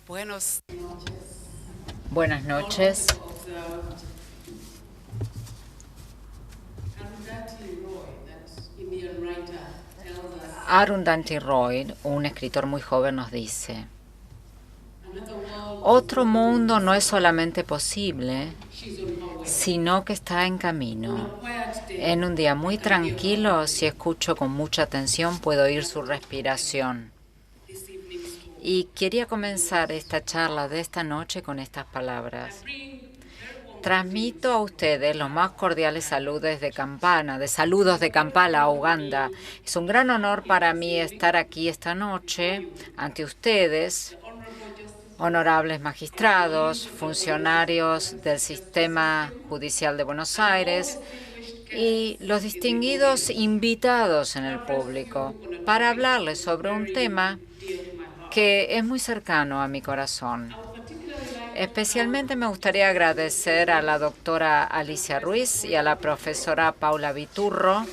Buenos Buenas noches. Arundhati Roy, un escritor muy joven, nos dice: otro mundo no es solamente posible, sino que está en camino. En un día muy tranquilo, si escucho con mucha atención, puedo oír su respiración. Y quería comenzar esta charla de esta noche con estas palabras. Transmito a ustedes los más cordiales saludos de Kampala, Uganda. Es un gran honor para mí estar aquí esta noche ante ustedes, honorables magistrados, funcionarios del Sistema Judicial de Buenos Aires y los distinguidos invitados en el público, para hablarles sobre un tema que es muy cercano a mi corazón. Especialmente me gustaría agradecer a la doctora Alicia Ruiz y a la profesora Paula Viturro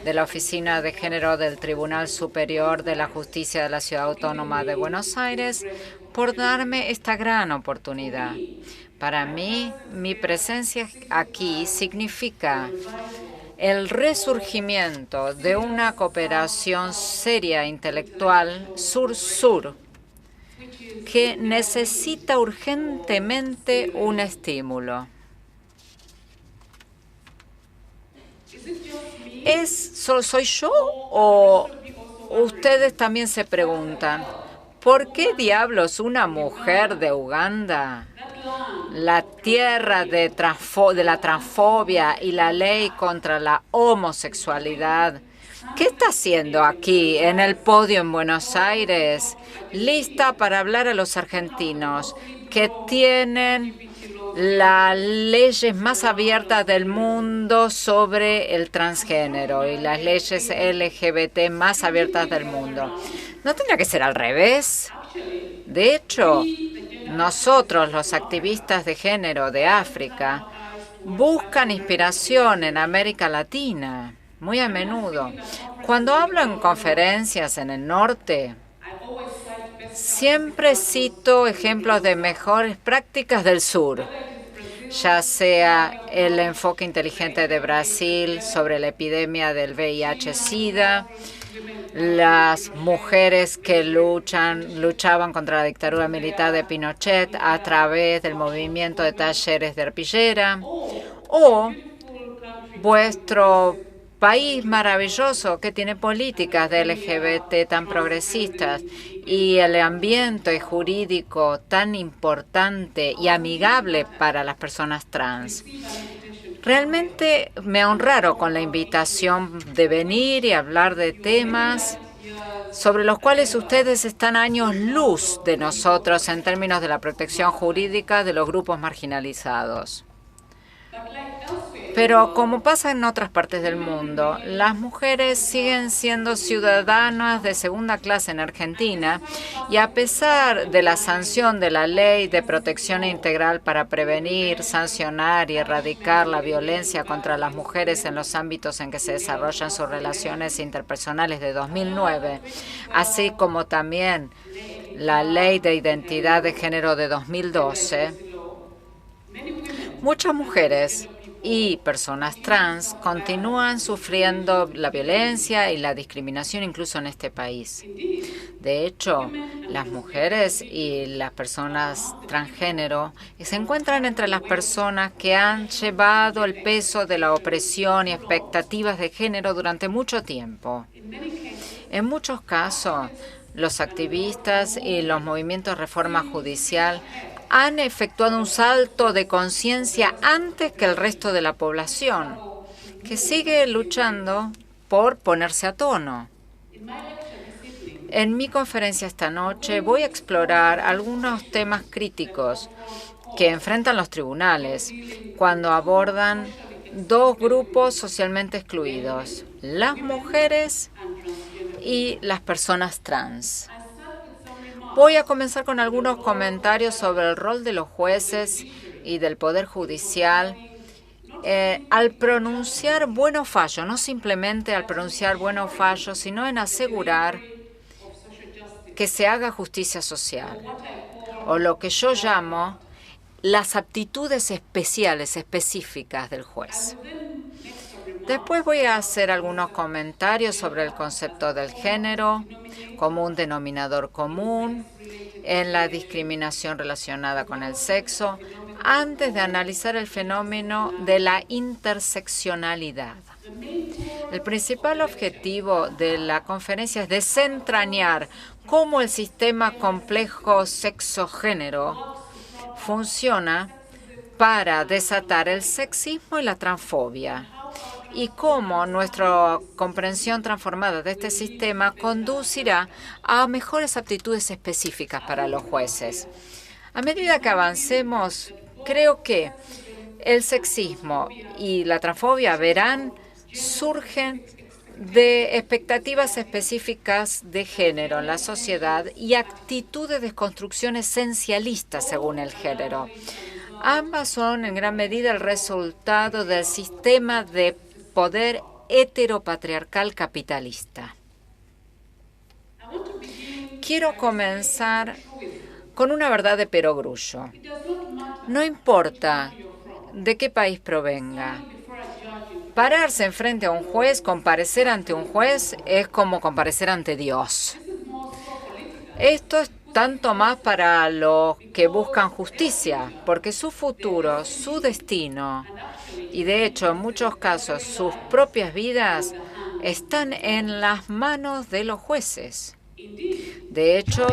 de la Oficina de Género del Tribunal Superior de la Justicia de la Ciudad Autónoma de Buenos Aires por darme esta gran oportunidad. Para mí, mi presencia aquí significa el resurgimiento de una cooperación seria intelectual sur-sur que necesita urgentemente un estímulo. ¿Soy yo o ustedes también se preguntan, ¿por qué diablos una mujer de Uganda, la tierra de la transfobia y la ley contra la homosexualidad, qué está haciendo aquí en el podio en Buenos Aires, lista para hablar a los argentinos que tienen las leyes más abiertas del mundo sobre el transgénero y las leyes LGBT más abiertas del mundo? ¿No tendría que ser al revés? De hecho, nosotros, los activistas de género de África, buscan inspiración en América Latina, muy a menudo. Cuando hablo en conferencias en el norte, siempre cito ejemplos de mejores prácticas del sur, ya sea el enfoque inteligente de Brasil sobre la epidemia del VIH-Sida, las mujeres que luchaban contra la dictadura militar de Pinochet a través del movimiento de talleres de arpillera, o vuestro país maravilloso que tiene políticas de LGBT tan progresistas y el ambiente jurídico tan importante y amigable para las personas trans. Realmente me honraron con la invitación de venir y hablar de temas sobre los cuales ustedes están años luz de nosotros en términos de la protección jurídica de los grupos marginalizados. Pero como pasa en otras partes del mundo, las mujeres siguen siendo ciudadanas de segunda clase en Argentina y a pesar de la sanción de la Ley de Protección Integral para prevenir, sancionar y erradicar la violencia contra las mujeres en los ámbitos en que se desarrollan sus relaciones interpersonales de 2009, así como también la Ley de Identidad de Género de 2012, muchas mujeres y personas trans continúan sufriendo la violencia y la discriminación incluso en este país. De hecho, las mujeres y las personas transgénero se encuentran entre las personas que han llevado el peso de la opresión y expectativas de género durante mucho tiempo. En muchos casos, los activistas y los movimientos de reforma judicial han efectuado un salto de conciencia antes que el resto de la población, que sigue luchando por ponerse a tono. En mi conferencia esta noche voy a explorar algunos temas críticos que enfrentan los tribunales cuando abordan dos grupos socialmente excluidos, las mujeres y las personas trans. Voy a comenzar con algunos comentarios sobre el rol de los jueces y del Poder Judicial al pronunciar buenos fallos, no simplemente al pronunciar buenos fallos, sino en asegurar que se haga justicia social. o lo que yo llamo las aptitudes especiales, específicas del juez. Después voy a hacer algunos comentarios sobre el concepto del género como un denominador común en la discriminación relacionada con el sexo, antes de analizar el fenómeno de la interseccionalidad. El principal objetivo de la conferencia es desentrañar cómo el sistema complejo sexo-género funciona para desatar el sexismo y la transfobia, y cómo nuestra comprensión transformada de este sistema conducirá a mejores aptitudes específicas para los jueces. A medida que avancemos, creo que el sexismo y la transfobia surgen de expectativas específicas de género en la sociedad y actitudes de construcción esencialistas según el género. Ambas son en gran medida el resultado del sistema de poder heteropatriarcal capitalista. Quiero comenzar con una verdad de perogrullo. No importa de qué país provenga. Pararse enfrente a un juez, comparecer ante un juez, es como comparecer ante Dios. Esto es tanto más para los que buscan justicia, porque su futuro, su destino, y de hecho en muchos casos sus propias vidas, están en las manos de los jueces. De hecho,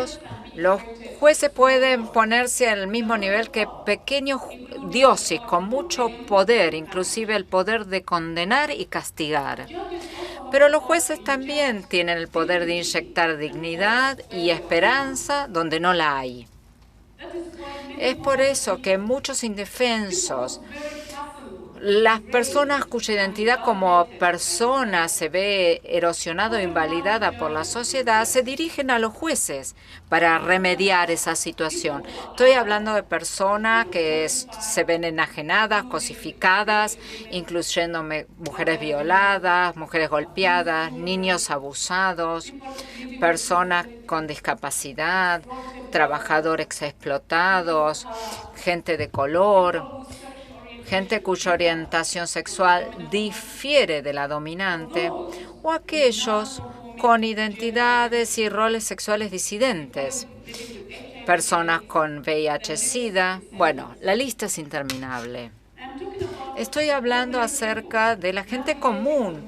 los jueces pueden ponerse al mismo nivel que pequeños dioses con mucho poder, inclusive el poder de condenar y castigar. Pero los jueces también tienen el poder de inyectar dignidad y esperanza donde no la hay. Es por eso que muchos indefensos, las personas cuya identidad como persona se ve erosionada o invalidada por la sociedad, se dirigen a los jueces para remediar esa situación. Estoy hablando de personas que se ven enajenadas, cosificadas, incluyendo mujeres violadas, mujeres golpeadas, niños abusados, personas con discapacidad, trabajadores explotados, gente de color, gente cuya orientación sexual difiere de la dominante, o aquellos con identidades y roles sexuales disidentes, personas con VIH-Sida. Bueno, la lista es interminable. Estoy hablando acerca de la gente común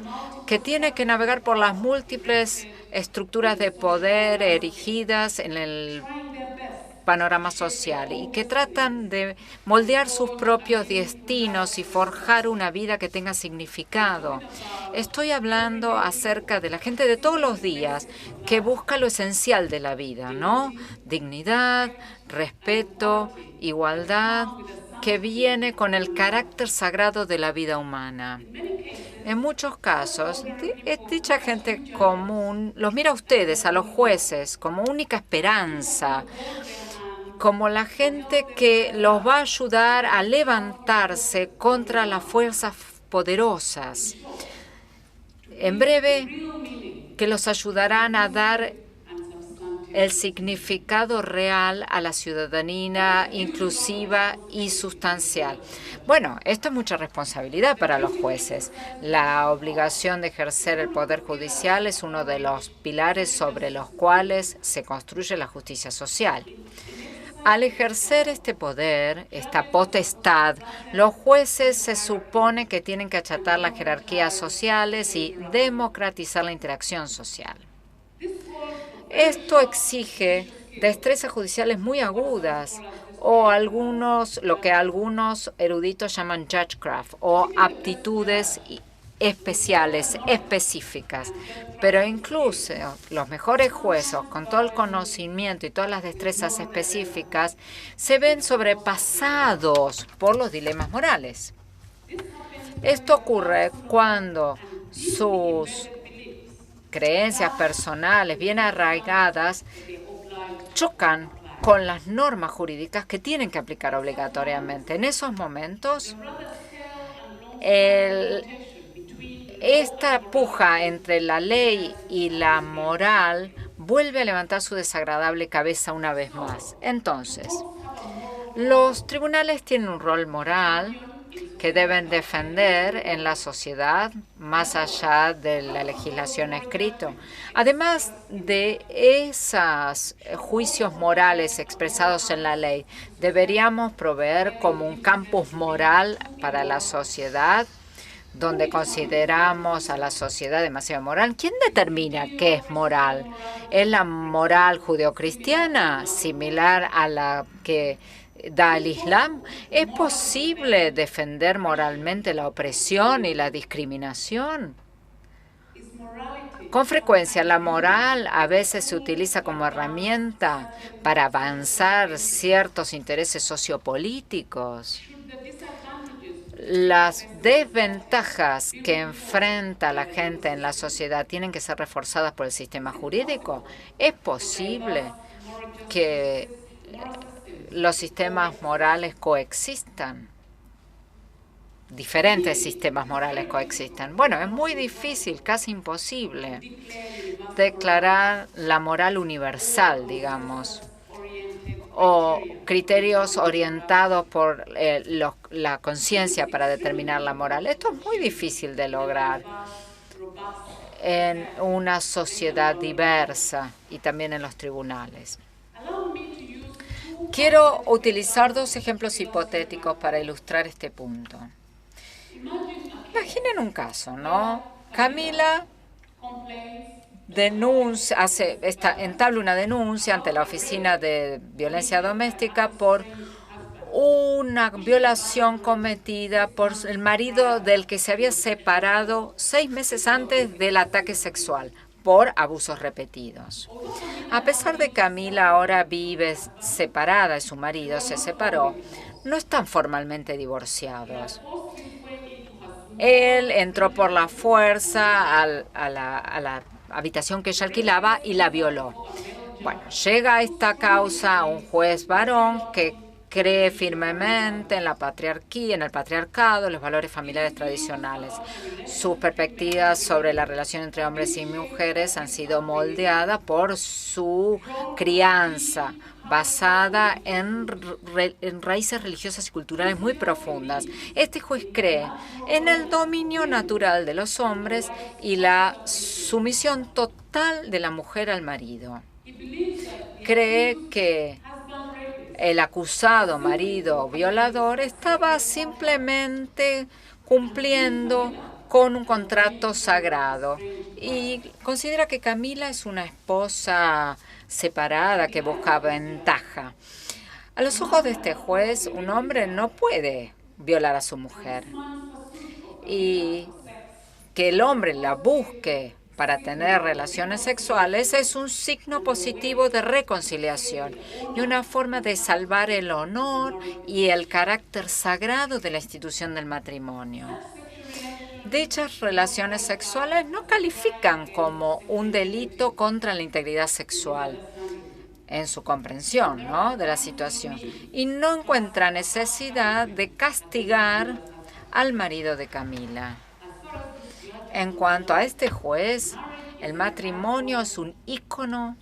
que tiene que navegar por las múltiples estructuras de poder erigidas en el panorama social y que tratan de moldear sus propios destinos y forjar una vida que tenga significado. Estoy hablando acerca de la gente de todos los días que busca lo esencial de la vida, ¿no? Dignidad, respeto, igualdad, que viene con el carácter sagrado de la vida humana. En muchos casos, dicha gente común los mira a ustedes, a los jueces, como única esperanza, como la gente que los va a ayudar a levantarse contra las fuerzas poderosas. En breve, que los ayudarán a dar el significado real a la ciudadanía inclusiva y sustancial. Bueno, esto es mucha responsabilidad para los jueces. La obligación de ejercer el poder judicial es uno de los pilares sobre los cuales se construye la justicia social. Al ejercer este poder, esta potestad, los jueces se supone que tienen que achatar las jerarquías sociales y democratizar la interacción social. Esto exige destrezas judiciales muy agudas o lo que algunos eruditos llaman judgecraft o aptitudes especiales, específicas. Pero incluso los mejores jueces, con todo el conocimiento y todas las destrezas específicas, se ven sobrepasados por los dilemas morales. Esto ocurre cuando sus creencias personales bien arraigadas chocan con las normas jurídicas que tienen que aplicar obligatoriamente. En esos momentos, esta puja entre la ley y la moral vuelve a levantar su desagradable cabeza una vez más. Entonces, los tribunales tienen un rol moral que deben defender en la sociedad más allá de la legislación escrita. Además de esos juicios morales expresados en la ley, deberíamos proveer como un campus moral para la sociedad donde consideramos a la sociedad demasiado moral. ¿Quién determina qué es moral? ¿Es la moral judeocristiana similar a la que da el Islam? ¿Es posible defender moralmente la opresión y la discriminación? Con frecuencia, la moral a veces se utiliza como herramienta para avanzar ciertos intereses sociopolíticos. Las desventajas que enfrenta la gente en la sociedad tienen que ser reforzadas por el sistema jurídico. ¿Es posible que los sistemas morales coexistan? Diferentes sistemas morales coexistan. Bueno, es muy difícil, casi imposible, declarar la moral universal, digamos, o criterios orientados por la conciencia para determinar la moral. Esto es muy difícil de lograr en una sociedad diversa y también en los tribunales. Quiero utilizar dos ejemplos hipotéticos para ilustrar este punto. Imaginen un caso, ¿no? Camila entabla una denuncia ante la Oficina de Violencia Doméstica por una violación cometida por el marido del que se había separado 6 meses antes del ataque sexual por abusos repetidos. A pesar de que Camila ahora vive separada de su marido, se separó, no están formalmente divorciados. Él entró por la fuerza a la habitación que ella alquilaba y la violó. Bueno, llega a esta causa un juez varón que cree firmemente en la patriarquía, en el patriarcado, en los valores familiares tradicionales. Sus perspectivas sobre la relación entre hombres y mujeres han sido moldeadas por su crianza, basada en raíces religiosas y culturales muy profundas. Este juez cree en el dominio natural de los hombres y la sumisión total de la mujer al marido. Cree que el acusado marido violador estaba simplemente cumpliendo con un contrato sagrado y considera que Camila es una esposa separada que busca ventaja. A los ojos de este juez, un hombre no puede violar a su mujer, y que el hombre la busque para tener relaciones sexuales es un signo positivo de reconciliación y una forma de salvar el honor y el carácter sagrado de la institución del matrimonio. Dichas relaciones sexuales no califican como un delito contra la integridad sexual en su comprensión, ¿no?, de la situación, y no encuentra necesidad de castigar al marido de Camila. En cuanto a este juez, el matrimonio es un ícono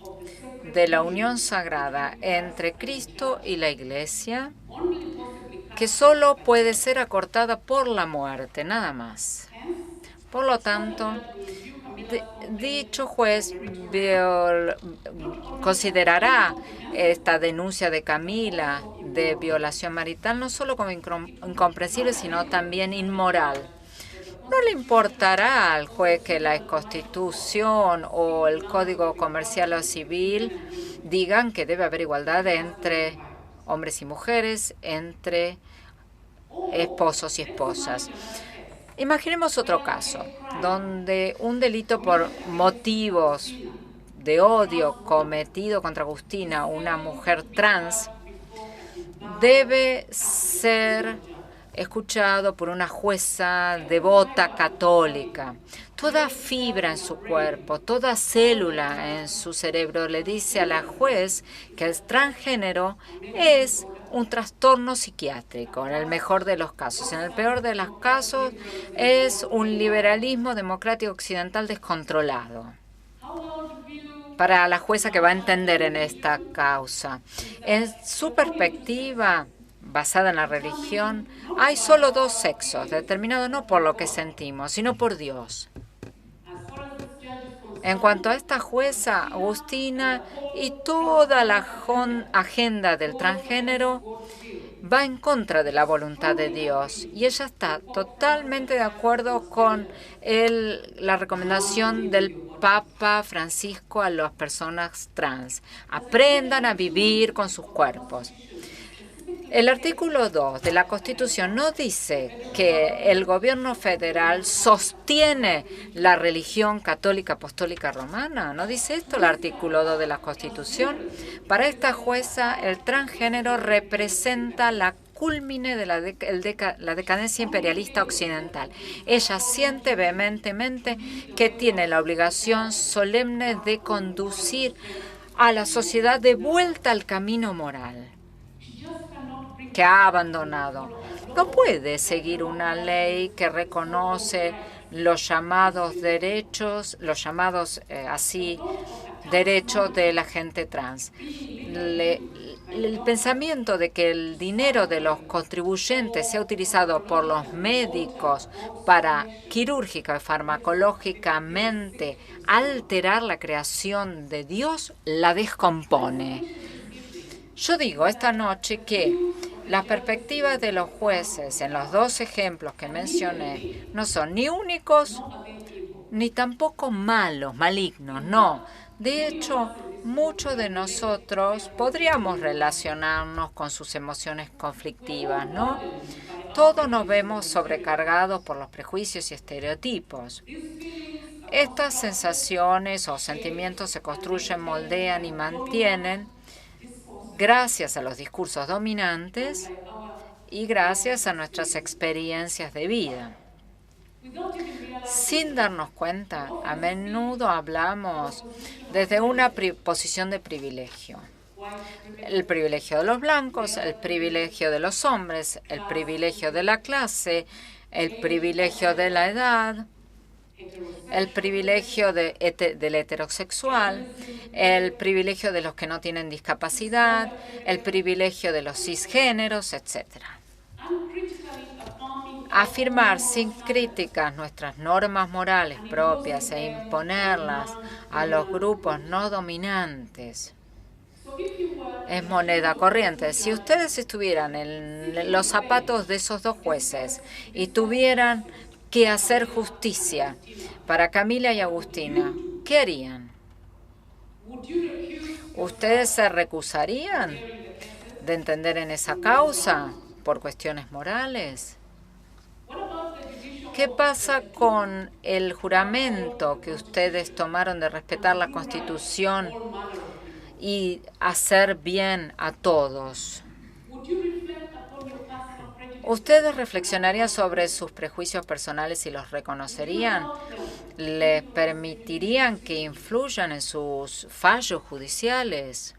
de la unión sagrada entre Cristo y la Iglesia, que solo puede ser acortada por la muerte, nada más. Por lo tanto, dicho juez considerará esta denuncia de Camila de violación marital no solo como incomprensible, sino también inmoral. No le importará al juez que la Constitución o el Código Comercial o Civil digan que debe haber igualdad entre hombres y mujeres, entre esposos y esposas. Imaginemos otro caso, donde un delito por motivos de odio cometido contra Agustina, una mujer trans, debe ser escuchado por una jueza devota católica. Toda fibra en su cuerpo, toda célula en su cerebro le dice a la juez que el transgénero es un trastorno psiquiátrico, en el mejor de los casos. En el peor de los casos, es un liberalismo democrático occidental descontrolado. para la jueza que va a entender en esta causa. En su perspectiva, basada en la religión, hay solo dos sexos, determinados no por lo que sentimos, sino por Dios. En cuanto a esta jueza, Agustina y toda la agenda del transgénero va en contra de la voluntad de Dios y ella está totalmente de acuerdo con la recomendación del Papa Francisco a las personas trans. Aprendan a vivir con sus cuerpos. El artículo 2 de la Constitución no dice que el gobierno federal sostiene la religión católica apostólica romana. ¿No dice esto el artículo 2 de la Constitución? Para esta jueza, el transgénero representa la cúlmine de la decadencia imperialista occidental. Ella siente vehementemente que tiene la obligación solemne de conducir a la sociedad de vuelta al camino moral que ha abandonado. No puede seguir una ley que reconoce los llamados derechos, derechos de la gente trans. El pensamiento de que el dinero de los contribuyentes sea utilizado por los médicos para quirúrgica y farmacológicamente alterar la creación de Dios la descompone. Yo digo esta noche que las perspectivas de los jueces en los dos ejemplos que mencioné no son ni únicos ni tampoco malignos, no. De hecho, muchos de nosotros podríamos relacionarnos con sus emociones conflictivas, ¿no? Todos nos vemos sobrecargados por los prejuicios y estereotipos. Estas sensaciones o sentimientos se construyen, moldean y mantienen gracias a los discursos dominantes y gracias a nuestras experiencias de vida. Sin darnos cuenta, a menudo hablamos desde una posición de privilegio. El privilegio de los blancos, el privilegio de los hombres, el privilegio de la clase, el privilegio de la edad, el privilegio del heterosexual, el privilegio de los que no tienen discapacidad, el privilegio de los cisgéneros, etc. Afirmar sin críticas nuestras normas morales propias e imponerlas a los grupos no dominantes es moneda corriente. Si ustedes estuvieran en los zapatos de esos dos jueces y tuvieran que hacer justicia para Camila y Agustina, ¿qué harían? ¿Ustedes se recusarían de entender en esa causa por cuestiones morales? ¿Qué pasa con el juramento que ustedes tomaron de respetar la Constitución y hacer bien a todos? ¿Ustedes reflexionarían sobre sus prejuicios personales y los reconocerían? ¿Les permitirían que influyan en sus fallos judiciales?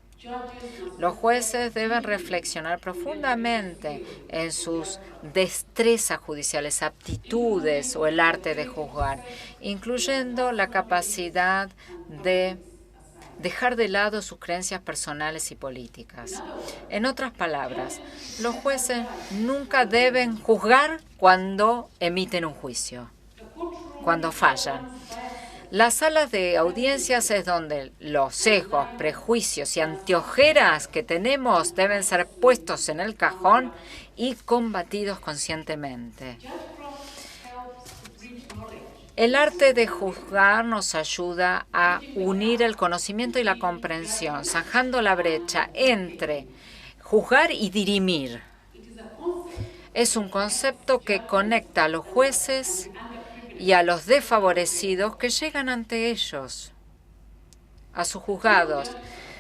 Los jueces deben reflexionar profundamente en sus destrezas judiciales, aptitudes o el arte de juzgar, incluyendo la capacidad de dejar de lado sus creencias personales y políticas. En otras palabras, los jueces nunca deben juzgar cuando emiten un juicio, cuando fallan. Las salas de audiencias es donde los sesgos, prejuicios y anteojeras que tenemos deben ser puestos en el cajón y combatidos conscientemente. El arte de juzgar nos ayuda a unir el conocimiento y la comprensión, zanjando la brecha entre juzgar y dirimir. Es un concepto que conecta a los jueces y a los desfavorecidos que llegan ante ellos, a sus juzgados.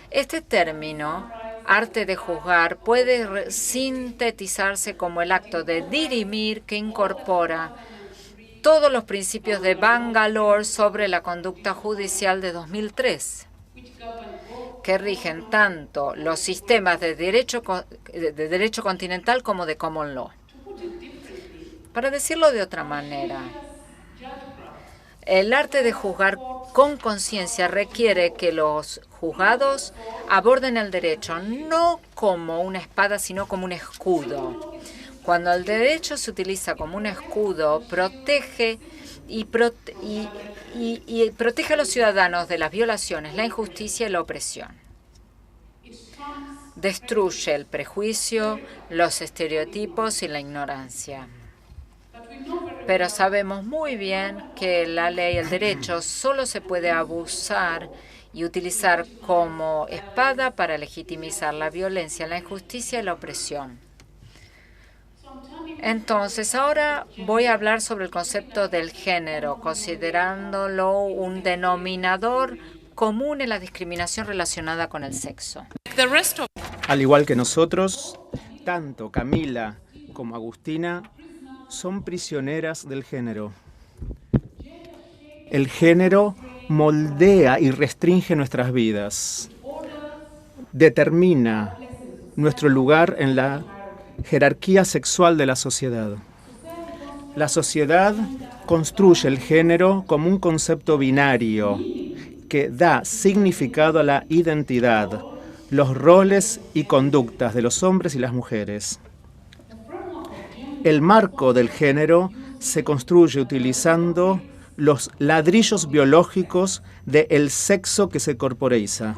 Este término, arte de juzgar, puede sintetizarse como el acto de dirimir que incorpora todos los principios de Bangalore sobre la conducta judicial de 2003, que rigen tanto los sistemas de derecho continental como de common law. Para decirlo de otra manera, El arte de juzgar con conciencia requiere que los juzgados aborden el derecho no como una espada, sino como un escudo. Cuando el derecho se utiliza como un escudo, protege protege a los ciudadanos de las violaciones, la injusticia y la opresión. Destruye el prejuicio, los estereotipos y la ignorancia. Pero sabemos muy bien que la ley y el derecho solo se puede abusar y utilizar como espada para legitimizar la violencia, la injusticia y la opresión. Entonces, ahora voy a hablar sobre el concepto del género, considerándolo un denominador común en la discriminación relacionada con el sexo. Al igual que nosotros, tanto Camila como Agustina son prisioneras del género. El género moldea y restringe nuestras vidas, determina nuestro lugar en la jerarquía sexual de la sociedad. La sociedad construye el género como un concepto binario que da significado a la identidad, los roles y conductas de los hombres y las mujeres. El marco del género se construye utilizando los ladrillos biológicos del sexo que se corporeiza.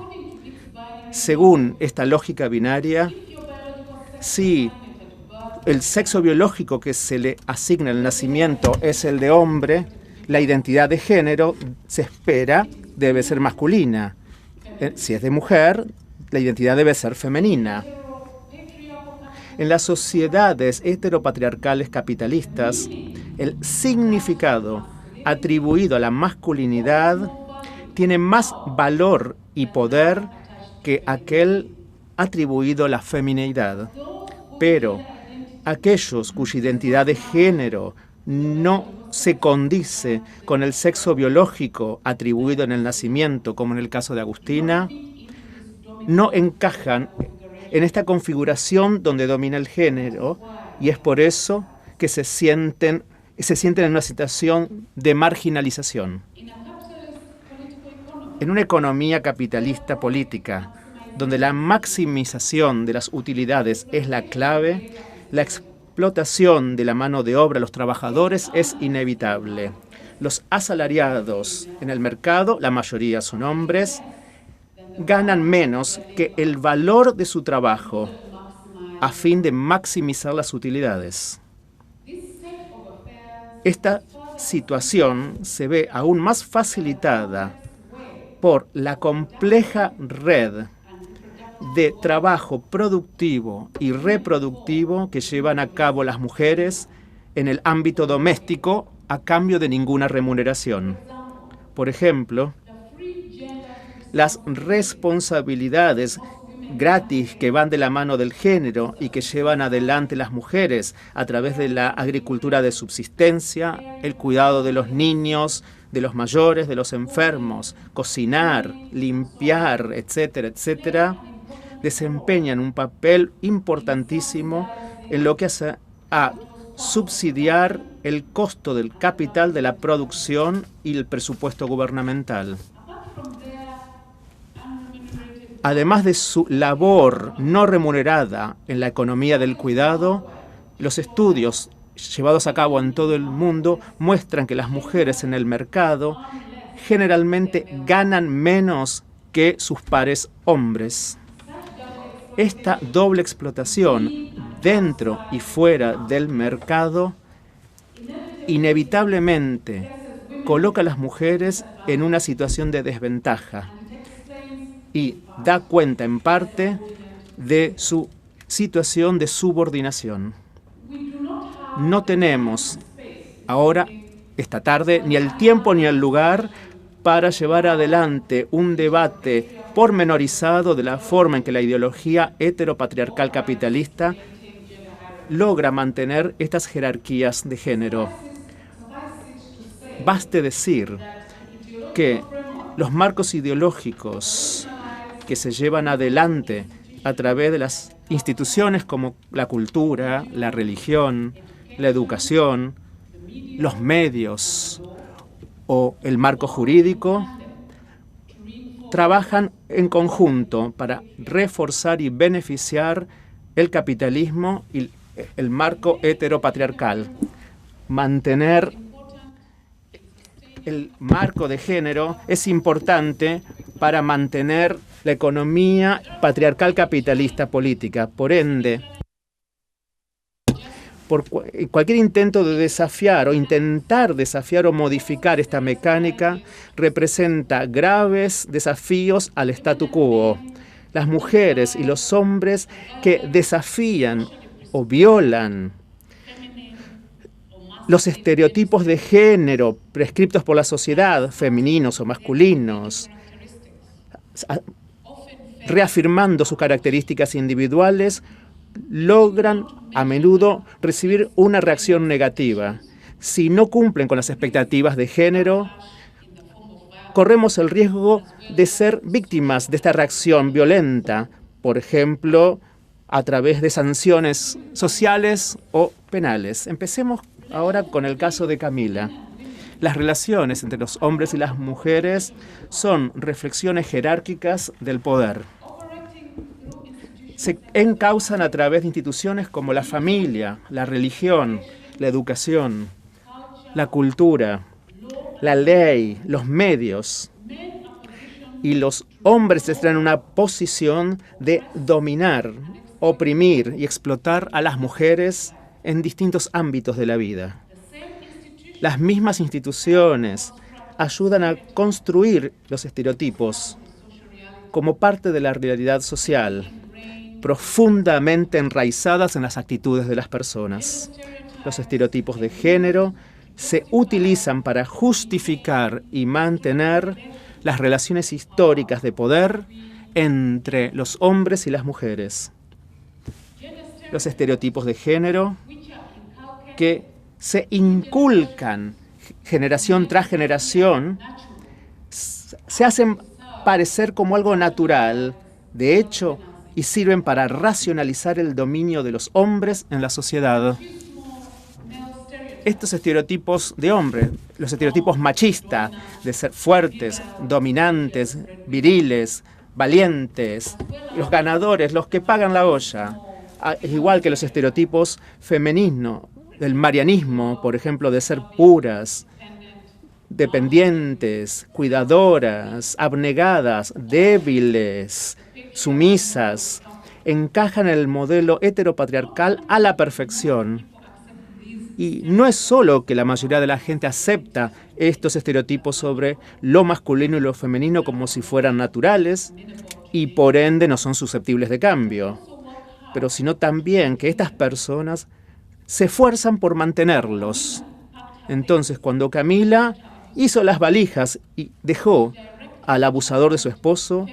Según esta lógica binaria, si el sexo biológico que se le asigna al nacimiento es el de hombre, la identidad de género se espera debe ser masculina. Si es de mujer, la identidad debe ser femenina. En las sociedades heteropatriarcales capitalistas, el significado atribuido a la masculinidad tiene más valor y poder que aquel atribuido a la feminidad. Pero aquellos cuya identidad de género no se condice con el sexo biológico atribuido en el nacimiento, como en el caso de Agustina, no encajan en esta configuración donde domina el género, y es por eso que se sienten en una situación de marginalización. En una economía capitalista política, donde la maximización de las utilidades es la clave, la explotación de la mano de obra a los trabajadores es inevitable. Los asalariados en el mercado, la mayoría son hombres, ganan menos que el valor de su trabajo a fin de maximizar las utilidades. Esta situación se ve aún más facilitada por la compleja red de trabajo productivo y reproductivo que llevan a cabo las mujeres en el ámbito doméstico a cambio de ninguna remuneración. Por ejemplo, las responsabilidades gratis que van de la mano del género y que llevan adelante las mujeres a través de la agricultura de subsistencia, el cuidado de los niños, de los mayores, de los enfermos, cocinar, limpiar, etcétera, etcétera, desempeñan un papel importantísimo en lo que hace a subsidiar el costo del capital de la producción y el presupuesto gubernamental. Además de su labor no remunerada en la economía del cuidado, los estudios llevados a cabo en todo el mundo muestran que las mujeres en el mercado generalmente ganan menos que sus pares hombres. Esta doble explotación dentro y fuera del mercado inevitablemente coloca a las mujeres en una situación de desventaja y da cuenta en parte de su situación de subordinación. No tenemos ahora, esta tarde, ni el tiempo ni el lugar para llevar adelante un debate pormenorizado de la forma en que la ideología heteropatriarcal capitalista logra mantener estas jerarquías de género. Baste decir que los marcos ideológicos que se llevan adelante a través de las instituciones como la cultura, la religión, la educación, los medios o el marco jurídico trabajan en conjunto para reforzar y beneficiar el capitalismo y el marco heteropatriarcal. Mantener el marco de género es importante para mantener la economía patriarcal capitalista política. Por ende, cualquier intento de desafiar o intentar desafiar o modificar esta mecánica representa graves desafíos al statu quo. Las mujeres y los hombres que desafían o violan los estereotipos de género prescriptos por la sociedad, femeninos o masculinos, reafirmando sus características individuales, logran a menudo recibir una reacción negativa. Si no cumplen con las expectativas de género, corremos el riesgo de ser víctimas de esta reacción violenta, por ejemplo, a través de sanciones sociales o penales. Empecemos ahora con el caso de Camila. Las relaciones entre los hombres y las mujeres son reflexiones jerárquicas del poder. Se encausan a través de instituciones como la familia, la religión, la educación, la cultura, la ley, los medios. Y los hombres están en una posición de dominar, oprimir y explotar a las mujeres en distintos ámbitos de la vida. Las mismas instituciones ayudan a construir los estereotipos como parte de la realidad social, profundamente enraizadas en las actitudes de las personas. Los estereotipos de género se utilizan para justificar y mantener las relaciones históricas de poder entre los hombres y las mujeres. Los estereotipos de género que se inculcan generación tras generación se hacen parecer como algo natural, de hecho, y sirven para racionalizar el dominio de los hombres en la sociedad. Estos estereotipos de hombre, los estereotipos machistas, de ser fuertes, dominantes, viriles, valientes, los ganadores, los que pagan la olla, igual que los estereotipos femeninos, del marianismo, por ejemplo, de ser puras, dependientes, cuidadoras, abnegadas, débiles, sumisas, encajan en el modelo heteropatriarcal a la perfección. Y no es solo que la mayoría de la gente acepta estos estereotipos sobre lo masculino y lo femenino como si fueran naturales y por ende no son susceptibles de cambio, pero sino también que estas personas se esfuerzan por mantenerlos. Entonces, cuando Camila hizo las valijas y dejó al abusador de su esposo,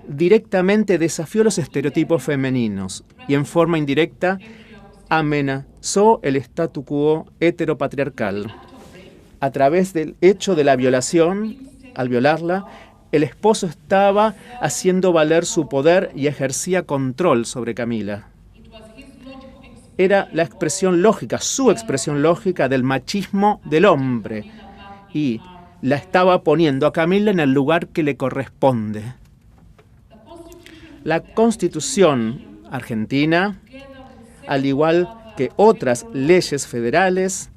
directamente desafió los estereotipos femeninos y en forma indirecta amenazó el statu quo heteropatriarcal. A través del hecho de la violación, al violarla, el esposo estaba haciendo valer su poder y ejercía control sobre Camila. Era la expresión lógica, su expresión lógica del machismo del hombre, y la estaba poniendo a Camila en el lugar que le corresponde. La Constitución argentina, al igual que otras leyes federales,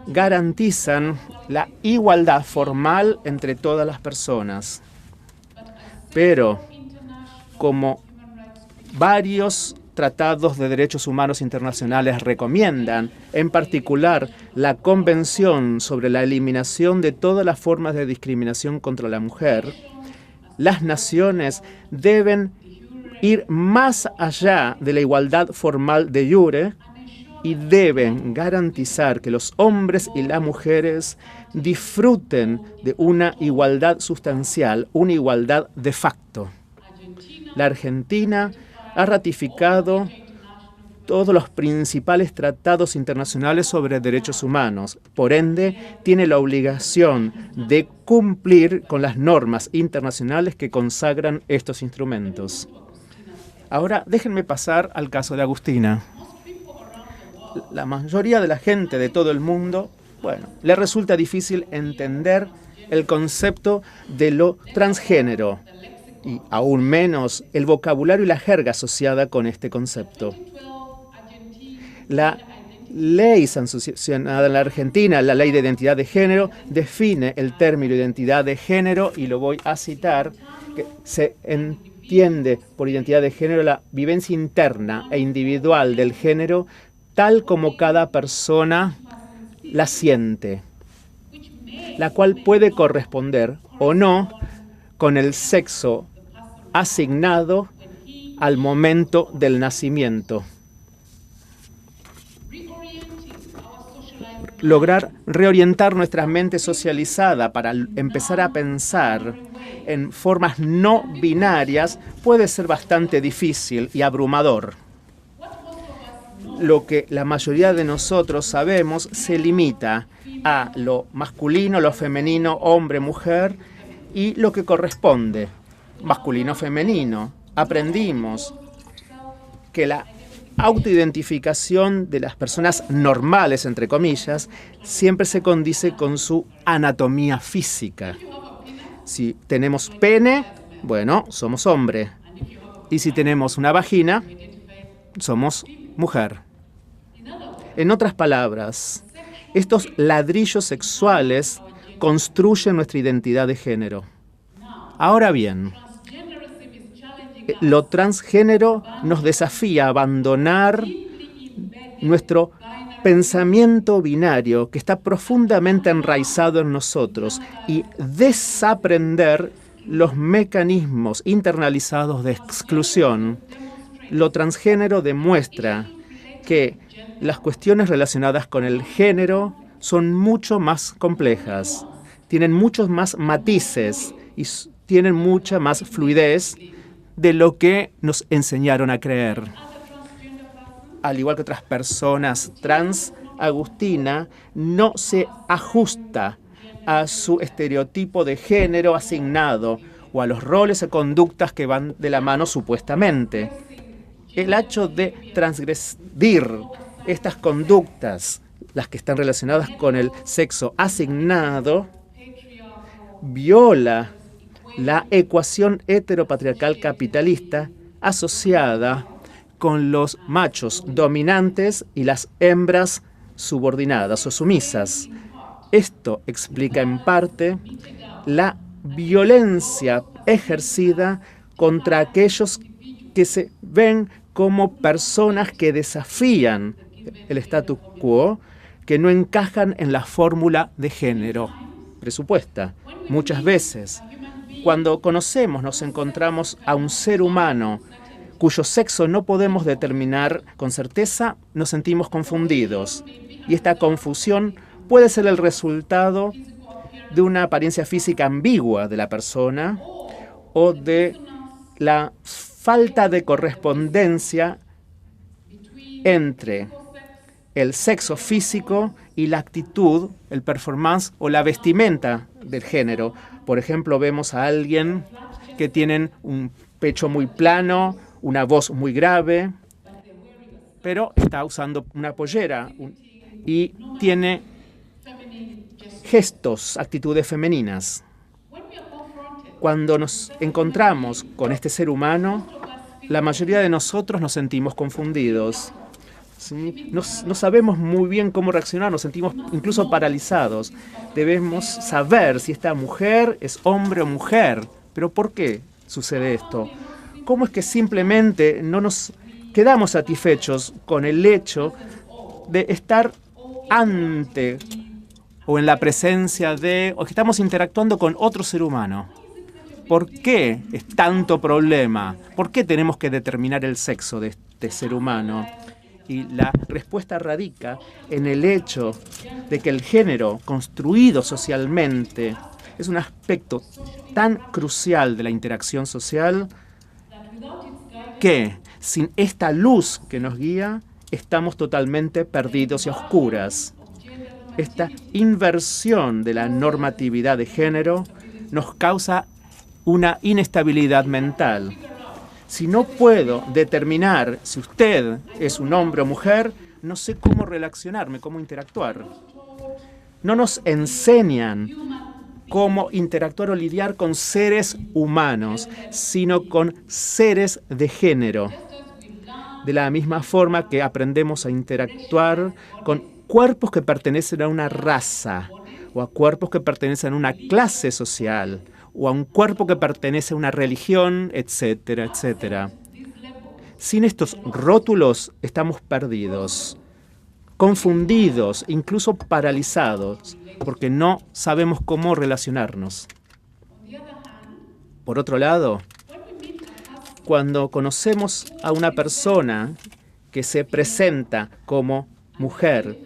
garantizan la igualdad formal entre todas las personas. Pero, como varios tratados de derechos humanos internacionales recomiendan, en particular la Convención sobre la Eliminación de todas las formas de discriminación contra la mujer, las naciones deben ir más allá de la igualdad formal de jure y deben garantizar que los hombres y las mujeres disfruten de una igualdad sustancial, una igualdad de facto. La Argentina ha ratificado todos los principales tratados internacionales sobre derechos humanos. Por ende, tiene la obligación de cumplir con las normas internacionales que consagran estos instrumentos. Ahora, déjenme pasar al caso de Agustina. La mayoría de la gente de todo el mundo bueno, le resulta difícil entender el concepto de lo transgénero y aún menos el vocabulario y la jerga asociada con este concepto. La ley sancionada en la Argentina, la Ley de Identidad de Género, define el término identidad de género, y lo voy a citar, que se entiende por identidad de género la vivencia interna e individual del género tal como cada persona la siente, la cual puede corresponder o no con el sexo asignado al momento del nacimiento. Lograr reorientar nuestra mente socializada para empezar a pensar en formas no binarias puede ser bastante difícil y abrumador. Lo que la mayoría de nosotros sabemos se limita a lo masculino, lo femenino, hombre, mujer, y lo que corresponde, masculino, femenino. Aprendimos que la autoidentificación de las personas normales, entre comillas, siempre se condice con su anatomía física. Si tenemos pene, bueno, somos hombre. Y si tenemos una vagina, somos mujer. En otras palabras, estos ladrillos sexuales construyen nuestra identidad de género. Ahora bien, lo transgénero nos desafía a abandonar nuestro pensamiento binario que está profundamente enraizado en nosotros y desaprender los mecanismos internalizados de exclusión. Lo transgénero demuestra que las cuestiones relacionadas con el género son mucho más complejas, tienen muchos más matices y tienen mucha más fluidez de lo que nos enseñaron a creer. Al igual que otras personas trans, Agustina no se ajusta a su estereotipo de género asignado o a los roles o conductas que van de la mano supuestamente. El hecho de transgredir estas conductas, las que están relacionadas con el sexo asignado, viola la ecuación heteropatriarcal capitalista asociada con los machos dominantes y las hembras subordinadas o sumisas. Esto explica en parte la violencia ejercida contra aquellos que se ven como personas que desafían el statu quo, que no encajan en la fórmula de género presupuesta. Muchas veces, cuando nos encontramos a un ser humano cuyo sexo no podemos determinar con certeza, nos sentimos confundidos. Y esta confusión puede ser el resultado de una apariencia física ambigua de la persona o de la falta de correspondencia entre el sexo físico y la actitud, el performance o la vestimenta del género. Por ejemplo, vemos a alguien que tiene un pecho muy plano, una voz muy grave, pero está usando una pollera y tiene gestos, actitudes femeninas. Cuando nos encontramos con este ser humano, la mayoría de nosotros nos sentimos confundidos. ¿Sí? No sabemos muy bien cómo reaccionar, nos sentimos incluso paralizados. Debemos saber si esta mujer es hombre o mujer. ¿Pero por qué sucede esto? ¿Cómo es que simplemente no nos quedamos satisfechos con el hecho de estar ante o en la presencia de, o que estamos interactuando con otro ser humano? ¿Por qué es tanto problema? ¿Por qué tenemos que determinar el sexo de este ser humano? Y la respuesta radica en el hecho de que el género construido socialmente es un aspecto tan crucial de la interacción social que sin esta luz que nos guía estamos totalmente perdidos y a oscuras. Esta inversión de la normatividad de género nos causa una inestabilidad mental. Si no puedo determinar si usted es un hombre o mujer, no sé cómo relacionarme, cómo interactuar. no nos enseñan cómo interactuar o lidiar con seres humanos, sino con seres de género. De la misma forma que aprendemos a interactuar con cuerpos que pertenecen a una raza, o a cuerpos que pertenecen a una clase social, o a un cuerpo que pertenece a una religión, etcétera, etcétera. Sin estos rótulos estamos perdidos, confundidos, incluso paralizados, porque no sabemos cómo relacionarnos. Por otro lado, cuando conocemos a una persona que se presenta como mujer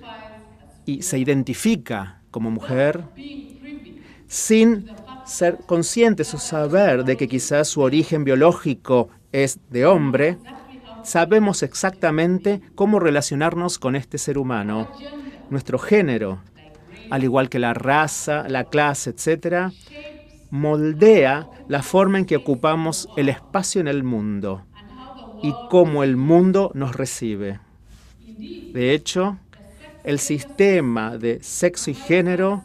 y se identifica como mujer, sin ser conscientes o saber de que quizás su origen biológico es de hombre, sabemos exactamente cómo relacionarnos con este ser humano. Nuestro género, al igual que la raza, la clase, etc., moldea la forma en que ocupamos el espacio en el mundo y cómo el mundo nos recibe. De hecho, el sistema de sexo y género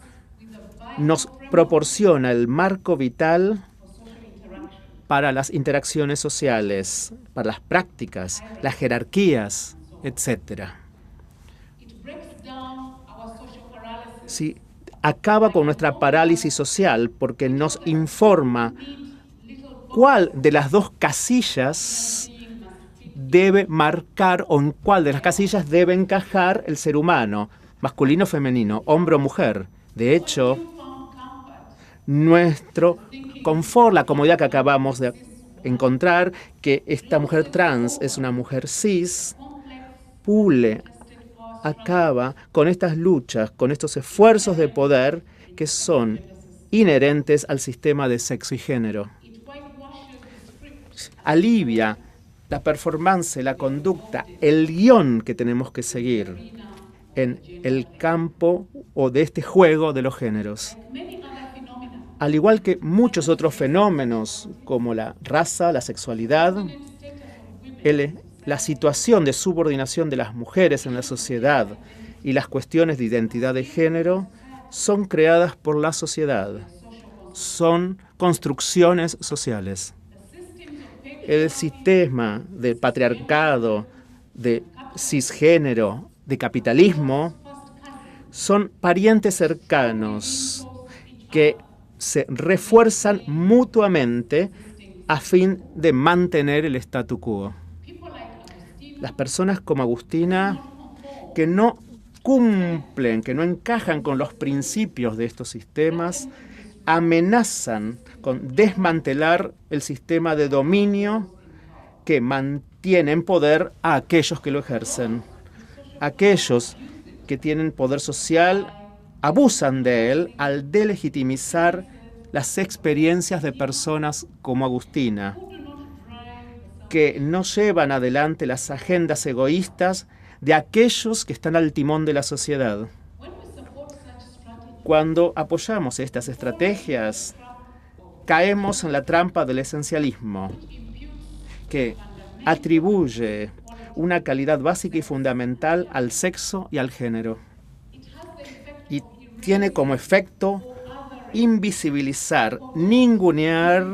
nos proporciona el marco vital para las interacciones sociales, para las prácticas, las jerarquías, etc. Sí, acaba con nuestra parálisis social porque nos informa cuál de las dos casillas debe marcar o en cuál de las casillas debe encajar el ser humano, masculino o femenino, hombre o mujer. De hecho, nuestro confort, la comodidad que acabamos de encontrar, que esta mujer trans es una mujer cis, acaba con estas luchas, con estos esfuerzos de poder que son inherentes al sistema de sexo y género. Alivia la performance, la conducta, el guión que tenemos que seguir en el campo o de este juego de los géneros. Al igual que muchos otros fenómenos como la raza, la sexualidad, la situación de subordinación de las mujeres en la sociedad y las cuestiones de identidad de género son creadas por la sociedad, son construcciones sociales. El sistema de patriarcado, de cisgénero, de capitalismo, son parientes cercanos que se refuerzan mutuamente a fin de mantener el statu quo. Las personas como Agustina, que no cumplen, que no encajan con los principios de estos sistemas, amenazan con desmantelar el sistema de dominio que mantiene en poder a aquellos que lo ejercen. Aquellos que tienen poder social abusan de él al delegitimizar las experiencias de personas como Agustina, que no llevan adelante las agendas egoístas de aquellos que están al timón de la sociedad. Cuando apoyamos estas estrategias, caemos en la trampa del esencialismo, que atribuye una calidad básica y fundamental al sexo y al género. Y tiene como efecto invisibilizar, ningunear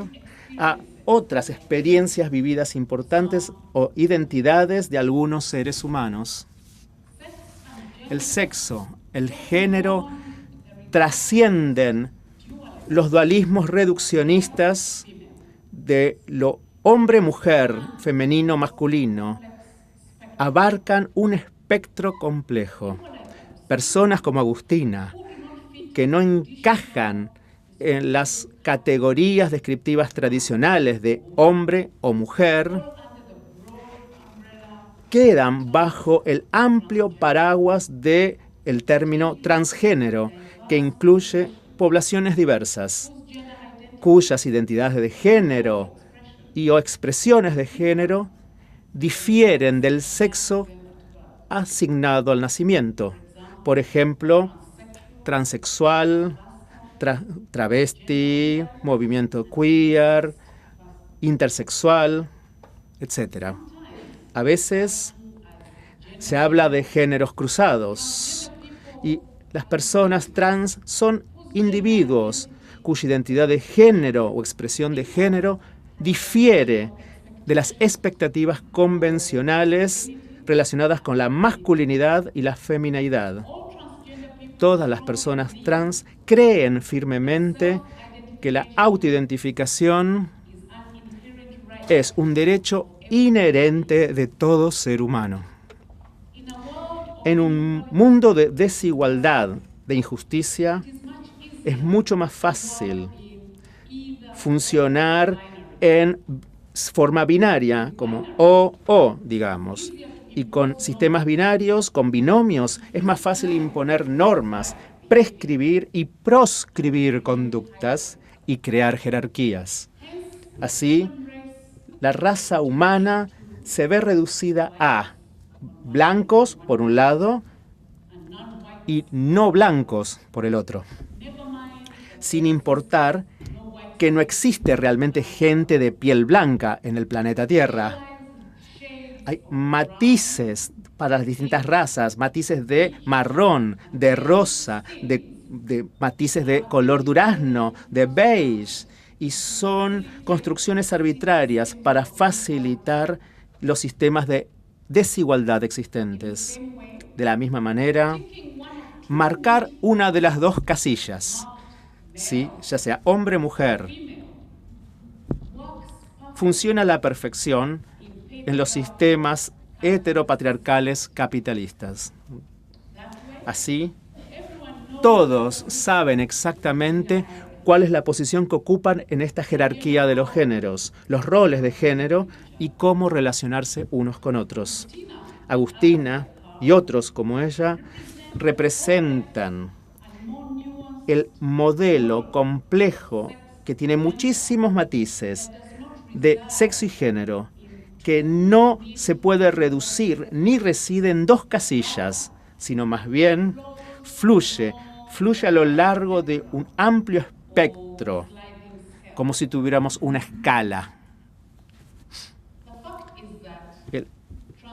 a otras experiencias vividas importantes o identidades de algunos seres humanos. El sexo, el género, trascienden los dualismos reduccionistas de lo hombre-mujer, femenino-masculino. Abarcan un espectro complejo. Personas como Agustina, que no encajan en las categorías descriptivas tradicionales de hombre o mujer, quedan bajo el amplio paraguas del término transgénero, que incluye poblaciones diversas, cuyas identidades de género y o expresiones de género difieren del sexo asignado al nacimiento. Por ejemplo, transexual, travesti, movimiento queer, intersexual, etc. A veces se habla de géneros cruzados y Las personas trans son individuos cuya identidad de género o expresión de género difiere de las expectativas convencionales relacionadas con la masculinidad y la femineidad. Todas las personas trans creen firmemente que la autoidentificación es un derecho inherente de todo ser humano. En un mundo de desigualdad, de injusticia, es mucho más fácil funcionar en forma binaria, como o, digamos. Y con sistemas binarios, con binomios, es más fácil imponer normas, prescribir y proscribir conductas y crear jerarquías. Así, la raza humana se ve reducida a blancos, por un lado, y no blancos, por el otro. Sin importar que no existe realmente gente de piel blanca en el planeta Tierra. Hay matices para las distintas razas, matices de marrón, de rosa, de matices de color durazno, de beige, y son construcciones arbitrarias para facilitar los sistemas de desigualdad existentes. De la misma manera, marcar una de las dos casillas, ¿sí?, ya sea hombre o mujer, funciona a la perfección en los sistemas heteropatriarcales capitalistas. Así, todos saben exactamente cuál es la posición que ocupan en esta jerarquía de los géneros, los roles de género y cómo relacionarse unos con otros. Agustina y otros como ella representan el modelo complejo que tiene muchísimos matices de sexo y género, que no se puede reducir ni reside en dos casillas, sino más bien fluye a lo largo de un amplio espectro, como si tuviéramos una escala.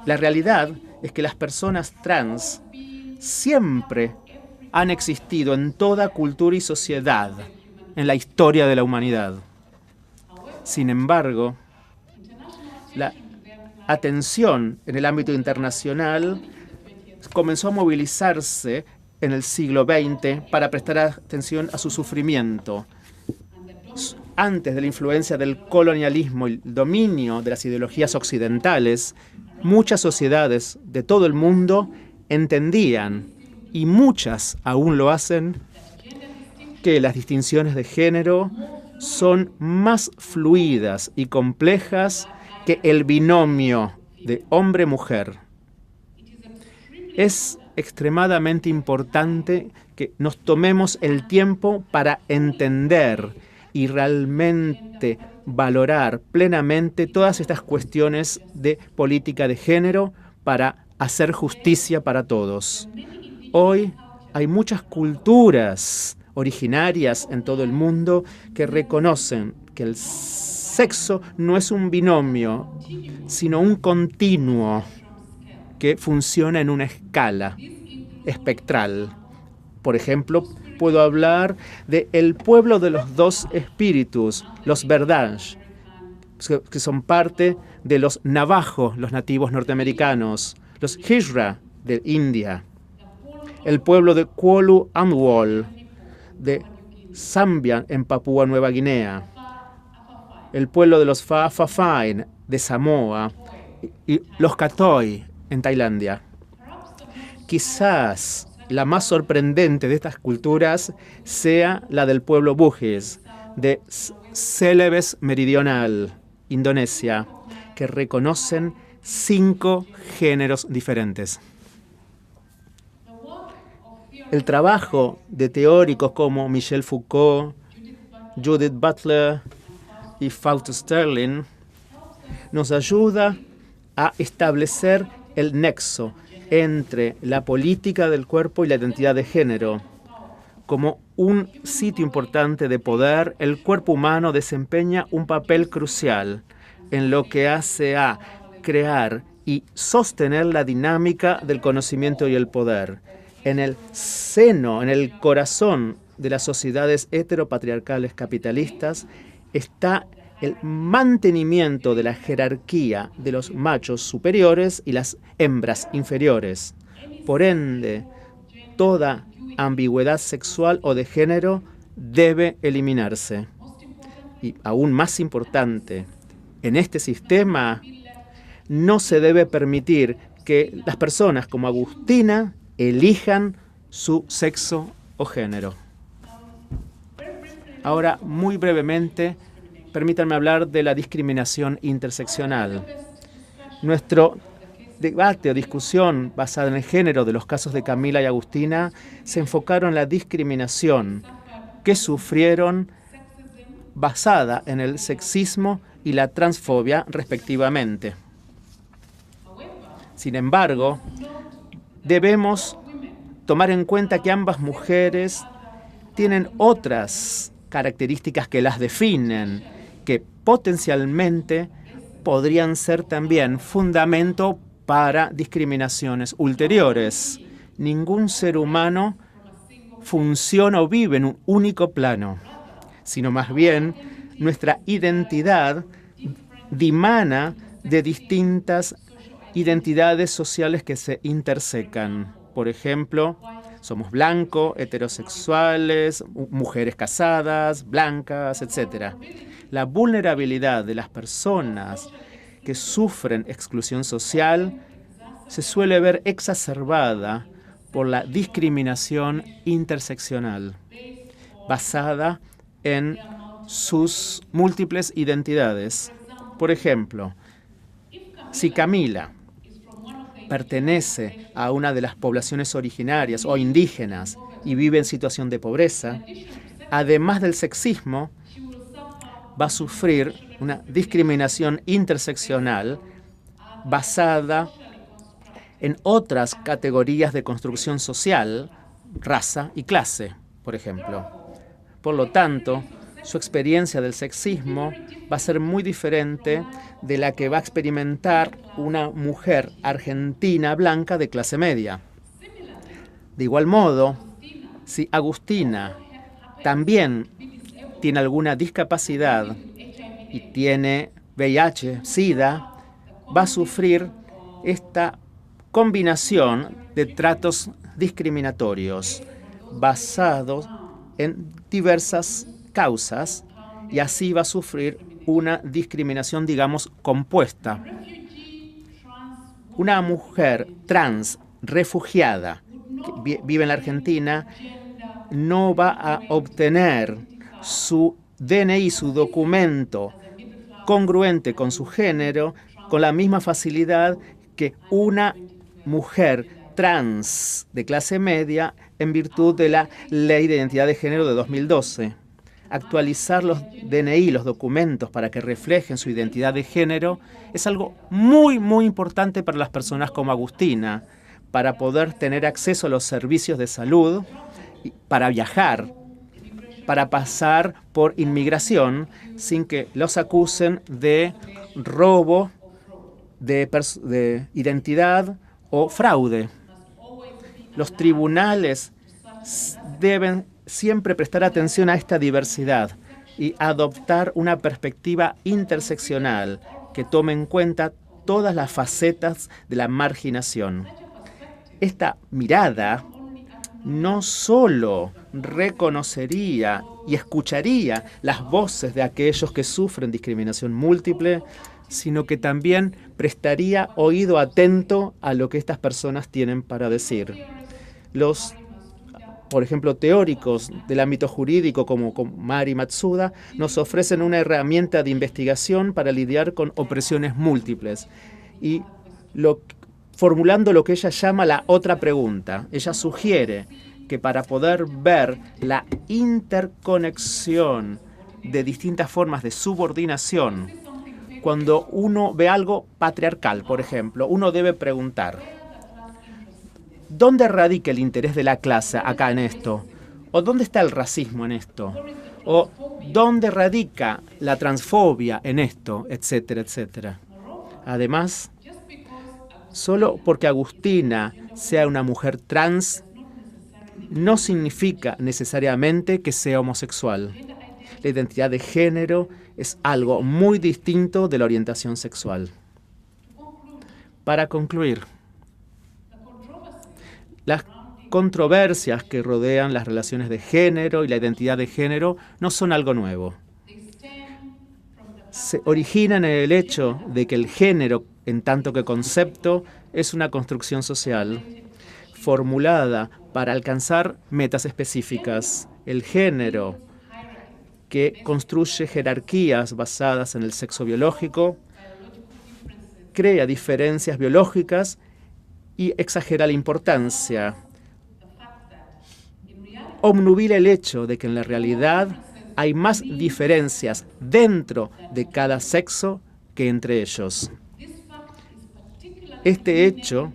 La realidad es que las personas trans siempre han existido en toda cultura y sociedad en la historia de la humanidad. Sin embargo, la atención en el ámbito internacional comenzó a movilizarse en el siglo XX para prestar atención a su sufrimiento. Antes de la influencia del colonialismo y el dominio de las ideologías occidentales, muchas sociedades de todo el mundo entendían, y muchas aún lo hacen, que las distinciones de género son más fluidas y complejas que el binomio de hombre-mujer. Es extremadamente importante que nos tomemos el tiempo para entender y realmente valorar plenamente todas estas cuestiones de política de género para hacer justicia para todos. Hoy hay muchas culturas originarias en todo el mundo que reconocen que el sexo no es un binomio, sino un continuo que funciona en una escala espectral. Por ejemplo, puedo hablar del pueblo de los dos espíritus, los Verdaj, que son parte de los Navajo, los nativos norteamericanos, los Hijra de India, el pueblo de Kwolu Amwol de Zambia en Papúa Nueva Guinea, el pueblo de los Fa'afafine de Samoa y los Kathoey en Tailandia. Quizás la más sorprendente de estas culturas sea la del pueblo Bugis de Celebes Meridional, Indonesia, que reconocen 5 géneros diferentes. El trabajo de teóricos como Michel Foucault, Judith Butler y Fausto Sterling nos ayuda a establecer el nexo entre la política del cuerpo y la identidad de género. Como un sitio importante de poder, el cuerpo humano desempeña un papel crucial en lo que hace a crear y sostener la dinámica del conocimiento y el poder. en el seno, en el corazón de las sociedades heteropatriarcales capitalistas, está el mantenimiento de la jerarquía de los machos superiores y las hembras inferiores. Por ende, toda ambigüedad sexual o de género debe eliminarse. Y aún más importante, en este sistema no se debe permitir que las personas como Agustina elijan su sexo o género. Ahora, muy brevemente, permítanme hablar de la discriminación interseccional. Nuestro debate o discusión basada en el género de los casos de Camila y Agustina se enfocaron en la discriminación que sufrieron basada en el sexismo y la transfobia, respectivamente. Sin embargo, debemos tomar en cuenta que ambas mujeres tienen otras características que las definen, que potencialmente podrían ser también fundamento para discriminaciones ulteriores. Ningún ser humano funciona o vive en un único plano, sino más bien nuestra identidad dimana de distintas identidades sociales que se intersecan. Por ejemplo, somos blancos, heterosexuales, mujeres casadas, blancas, etc. La vulnerabilidad de las personas que sufren exclusión social se suele ver exacerbada por la discriminación interseccional, basada en sus múltiples identidades. Por ejemplo, si Camila pertenece a una de las poblaciones originarias o indígenas y vive en situación de pobreza, además del sexismo, va a sufrir una discriminación interseccional basada en otras categorías de construcción social, raza y clase, por ejemplo. Por lo tanto, su experiencia del sexismo va a ser muy diferente de la que va a experimentar una mujer argentina blanca de clase media. De igual modo, si Agustina también tiene alguna discapacidad y tiene VIH, SIDA, va a sufrir esta combinación de tratos discriminatorios basados en diversas causas, y así va a sufrir una discriminación, digamos, compuesta. Una mujer trans refugiada que vive en la Argentina no va a obtener su DNI, su documento congruente con su género, con la misma facilidad que una mujer trans de clase media en virtud de la Ley de Identidad de Género de 2012. Actualizar los DNI, los documentos, para que reflejen su identidad de género es algo muy, muy importante para las personas como Agustina, para poder tener acceso a los servicios de salud, para viajar, para pasar por inmigración sin que los acusen de robo de identidad o fraude. Los tribunales deben siempre prestar atención a esta diversidad y adoptar una perspectiva interseccional que tome en cuenta todas las facetas de la marginación. Esta mirada no solo reconocería y escucharía las voces de aquellos que sufren discriminación múltiple, sino que también prestaría oído atento a lo que estas personas tienen para decir. Por ejemplo, teóricos del ámbito jurídico como Mari Matsuda nos ofrecen una herramienta de investigación para lidiar con opresiones múltiples y formulando lo que ella llama la otra pregunta. Ella sugiere que para poder ver la interconexión de distintas formas de subordinación, cuando uno ve algo patriarcal, por ejemplo, uno debe preguntar: ¿dónde radica el interés de la clase acá en esto? ¿O dónde está el racismo en esto? ¿O dónde radica la transfobia en esto? Etcétera, etcétera. Además, solo porque Agustina sea una mujer trans, no significa necesariamente que sea homosexual. La identidad de género es algo muy distinto de la orientación sexual. Para concluir, las controversias que rodean las relaciones de género y la identidad de género no son algo nuevo. Se originan en el hecho de que el género, en tanto que concepto, es una construcción social formulada para alcanzar metas específicas. El género, que construye jerarquías basadas en el sexo biológico, crea diferencias biológicas y exagera la importancia. Obnubila el hecho de que en la realidad hay más diferencias dentro de cada sexo que entre ellos. Este hecho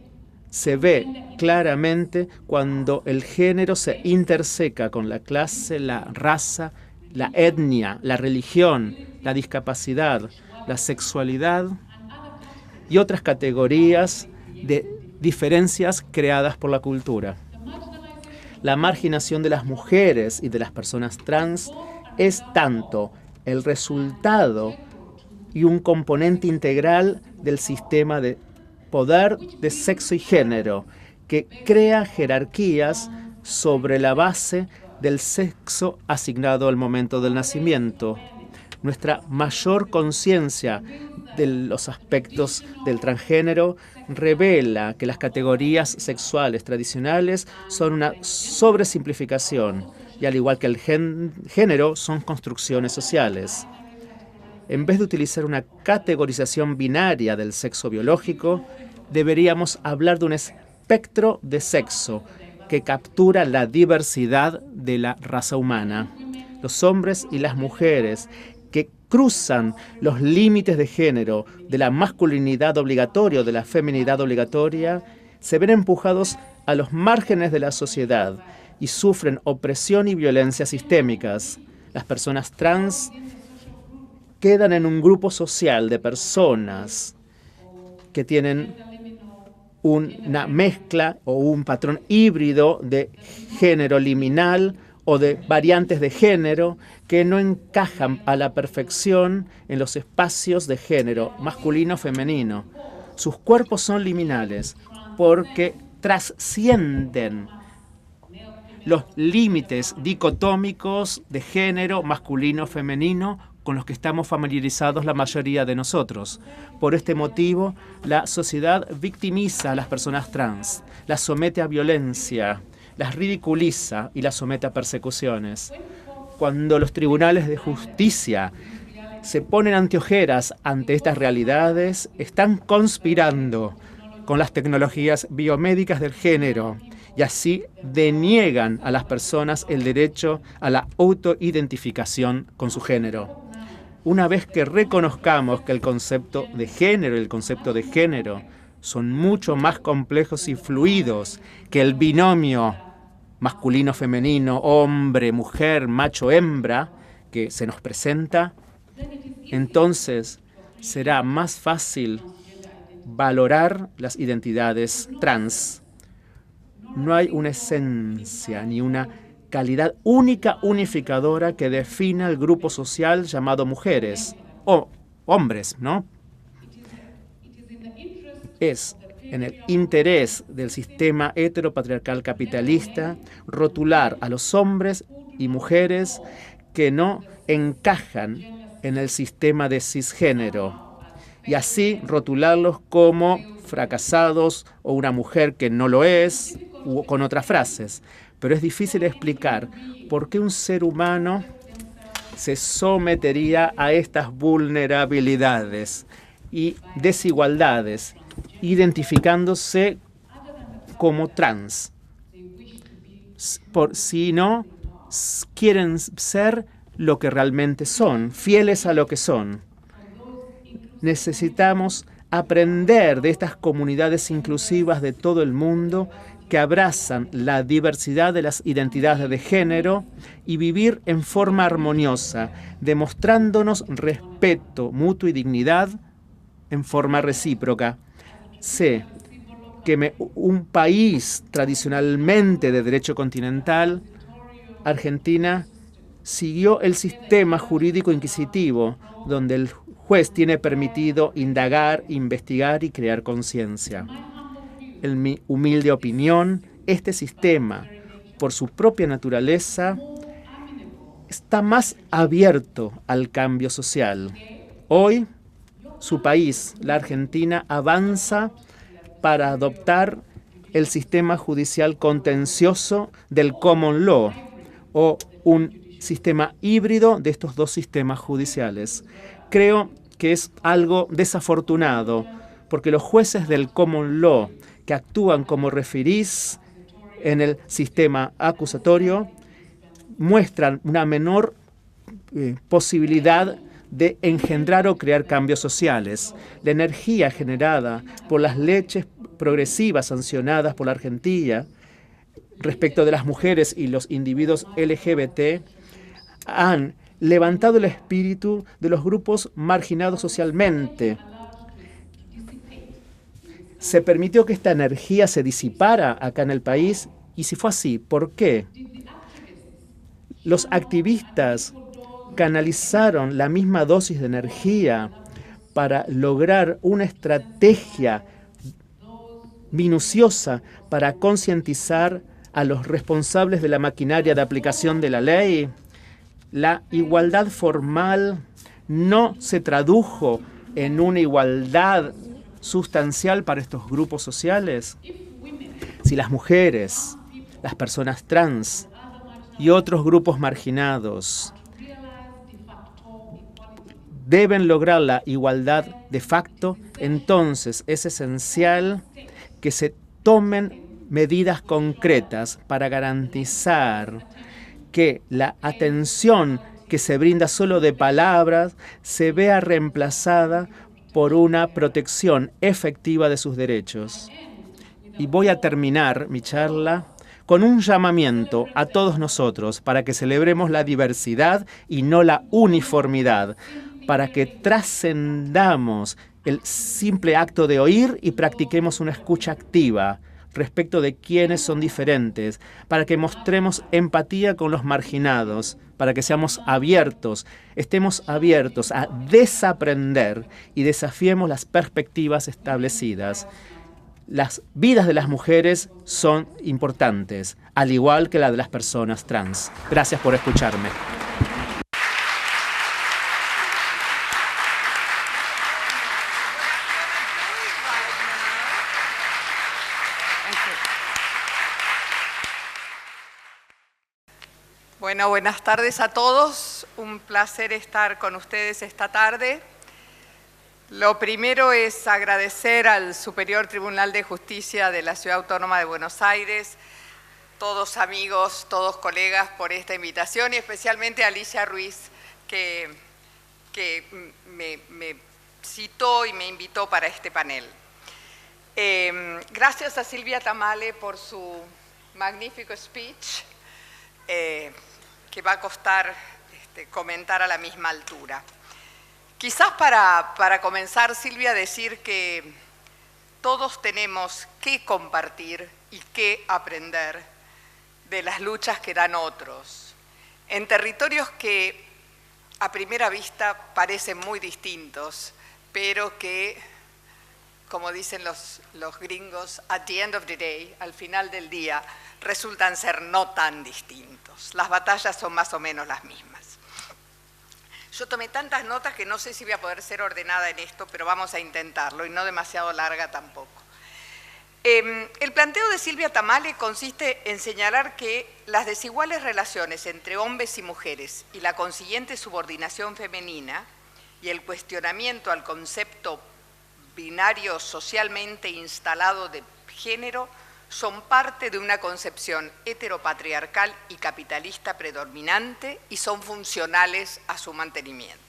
se ve claramente cuando el género se interseca con la clase, la raza, la etnia, la religión, la discapacidad, la sexualidad y otras categorías de diferencias creadas por la cultura. La marginación de las mujeres y de las personas trans es tanto el resultado y un componente integral del sistema de poder de sexo y género, que crea jerarquías sobre la base del sexo asignado al momento del nacimiento. Nuestra mayor conciencia de los aspectos del transgénero revela que las categorías sexuales tradicionales son una sobresimplificación y, al igual que el género, son construcciones sociales. En vez de utilizar una categorización binaria del sexo biológico, deberíamos hablar de un espectro de sexo que captura la diversidad de la raza humana. Los hombres y las mujeres que cruzan los límites de género, de la masculinidad obligatoria o de la feminidad obligatoria, se ven empujados a los márgenes de la sociedad y sufren opresión y violencia sistémicas. Las personas trans quedan en un grupo social de personas que tienen una mezcla o un patrón híbrido de género liminal o de variantes de género que no encajan a la perfección en los espacios de género masculino-femenino. Sus cuerpos son liminales porque trascienden los límites dicotómicos de género masculino-femenino con los que estamos familiarizados la mayoría de nosotros. Por este motivo, la sociedad victimiza a las personas trans, las somete a violencia, las ridiculiza y las somete a persecuciones. Cuando los tribunales de justicia se ponen anteojeras ante estas realidades, están conspirando con las tecnologías biomédicas del género y así deniegan a las personas el derecho a la autoidentificación con su género. Una vez que reconozcamos que el concepto de género y el concepto de género son mucho más complejos y fluidos que el binomio masculino-femenino, hombre-mujer, macho-hembra que se nos presenta, entonces será más fácil valorar las identidades trans. No hay una esencia ni una calidad única unificadora que defina el grupo social llamado mujeres o hombres, ¿no? Es en el interés del sistema heteropatriarcal capitalista rotular a los hombres y mujeres que no encajan en el sistema de cisgénero y así rotularlos como fracasados o una mujer que no lo es, u con otras frases. Pero es difícil explicar por qué un ser humano se sometería a estas vulnerabilidades y desigualdades, identificándose como trans. Si no quieren ser lo que realmente son, fieles a lo que son. Necesitamos aprender de estas comunidades inclusivas de todo el mundo que abrazan la diversidad de las identidades de género y vivir en forma armoniosa, demostrándonos respeto mutuo y dignidad en forma recíproca. Sé un país tradicionalmente de derecho continental, Argentina siguió el sistema jurídico inquisitivo, donde el juez tiene permitido indagar, investigar y crear conciencia. En mi humilde opinión, este sistema, por su propia naturaleza, está más abierto al cambio social. Hoy, su país, la Argentina, avanza para adoptar el sistema judicial contencioso del common law, o un sistema híbrido de estos dos sistemas judiciales. Creo que es algo desafortunado, porque los jueces del common law que actúan como referís en el sistema acusatorio muestran una menor posibilidad de engendrar o crear cambios sociales. La energía generada por las leyes progresivas sancionadas por la Argentina respecto de las mujeres y los individuos LGBT han levantado el espíritu de los grupos marginados socialmente. Se permitió que esta energía se disipara acá en el país, y si fue así, ¿por qué? Los activistas canalizaron la misma dosis de energía para lograr una estrategia minuciosa para concientizar a los responsables de la maquinaria de aplicación de la ley. La igualdad formal no se tradujo en una igualdad sustancial para estos grupos sociales. Si las mujeres, las personas trans y otros grupos marginados deben lograr la igualdad de facto, entonces es esencial que se tomen medidas concretas para garantizar que la atención que se brinda solo de palabras se vea reemplazada por una protección efectiva de sus derechos. Y voy a terminar mi charla con un llamamiento a todos nosotros para que celebremos la diversidad y no la uniformidad, para que trascendamos el simple acto de oír y practiquemos una escucha activa respecto de quienes son diferentes, para que mostremos empatía con los marginados, para que seamos abiertos, estemos abiertos a desaprender y desafiemos las perspectivas establecidas. Las vidas de las mujeres son importantes, al igual que la de las personas trans. Gracias por escucharme. Bueno, buenas tardes a todos. Un placer estar con ustedes esta tarde. Lo primero es agradecer al Superior Tribunal de Justicia de la Ciudad Autónoma de Buenos Aires, todos amigos, todos colegas, por esta invitación, y especialmente a Alicia Ruiz, que me citó y me invitó para este panel. Gracias a Silvia Tamale por su magnífico speech, que va a costar comentar a la misma altura. Quizás para comenzar, Silvia, decir que todos tenemos que compartir y que aprender de las luchas que dan otros, en territorios que a primera vista parecen muy distintos, pero que, como dicen los gringos, at the end of the day, al final del día, resultan ser no tan distintos. Las batallas son más o menos las mismas. Yo tomé tantas notas que no sé si voy a poder ser ordenada en esto, pero vamos a intentarlo, y no demasiado larga tampoco. El planteo de Silvia Tamale consiste en señalar que las desiguales relaciones entre hombres y mujeres y la consiguiente subordinación femenina y el cuestionamiento al concepto binario socialmente instalado de género son parte de una concepción heteropatriarcal y capitalista predominante y son funcionales a su mantenimiento.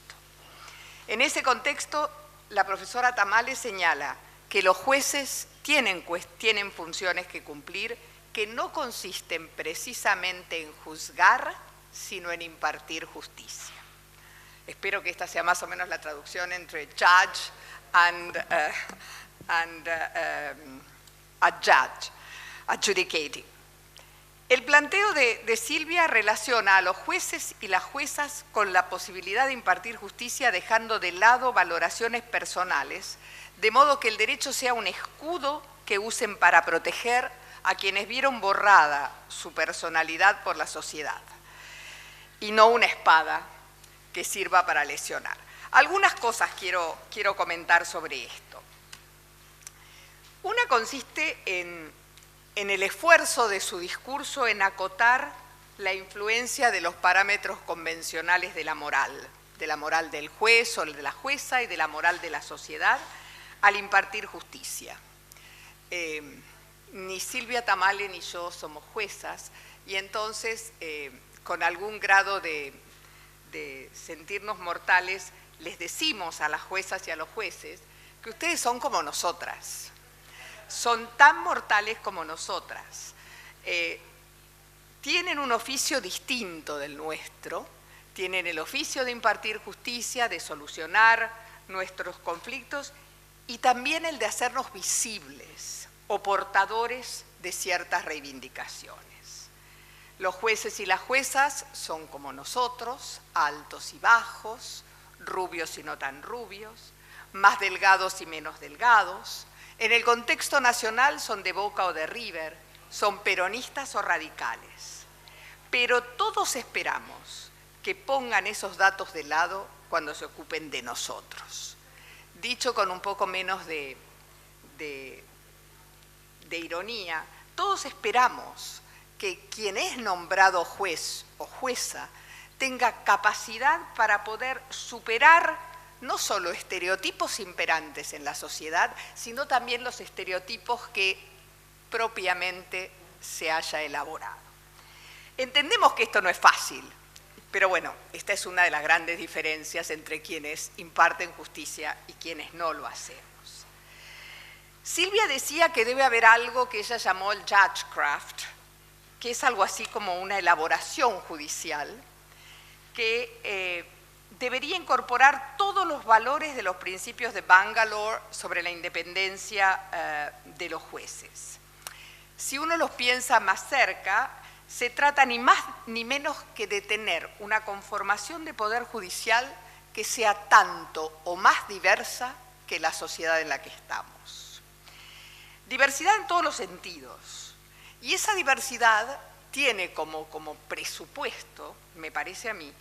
En ese contexto, la profesora Tamale señala que los jueces tienen funciones que cumplir que no consisten precisamente en juzgar, sino en impartir justicia. Espero que esta sea más o menos la traducción entre judge and adjudicating. El planteo de Silvia relaciona a los jueces y las juezas con la posibilidad de impartir justicia dejando de lado valoraciones personales, de modo que el derecho sea un escudo que usen para proteger a quienes vieron borrada su personalidad por la sociedad, y no una espada que sirva para lesionar. Algunas cosas quiero comentar sobre esto. Una consiste en el esfuerzo de su discurso en acotar la influencia de los parámetros convencionales de la moral del juez o de la jueza y de la moral de la sociedad al impartir justicia. Ni Silvia Tamale ni yo somos juezas y entonces con algún grado de sentirnos mortales les decimos a las juezas y a los jueces que ustedes son como nosotras. Son tan mortales como nosotras. Tienen un oficio distinto del nuestro, tienen el oficio de impartir justicia, de solucionar nuestros conflictos y también el de hacernos visibles o portadores de ciertas reivindicaciones. Los jueces y las juezas son como nosotros, altos y bajos, rubios y no tan rubios, más delgados y menos delgados. En el contexto nacional son de Boca o de River, son peronistas o radicales. Pero todos esperamos que pongan esos datos de lado cuando se ocupen de nosotros. Dicho con un poco menos de ironía, todos esperamos que quien es nombrado juez o jueza tenga capacidad para poder superar no solo estereotipos imperantes en la sociedad, sino también los estereotipos que propiamente se haya elaborado. Entendemos que esto no es fácil, pero bueno, esta es una de las grandes diferencias entre quienes imparten justicia y quienes no lo hacemos. Silvia decía que debe haber algo que ella llamó el judgecraft, que es algo así como una elaboración judicial, que debería incorporar todos los valores de los principios de Bangalore sobre la independencia de los jueces. Si uno los piensa más cerca, se trata ni más ni menos que de tener una conformación de poder judicial que sea tanto o más diversa que la sociedad en la que estamos. Diversidad en todos los sentidos. Y esa diversidad tiene como presupuesto, me parece a mí,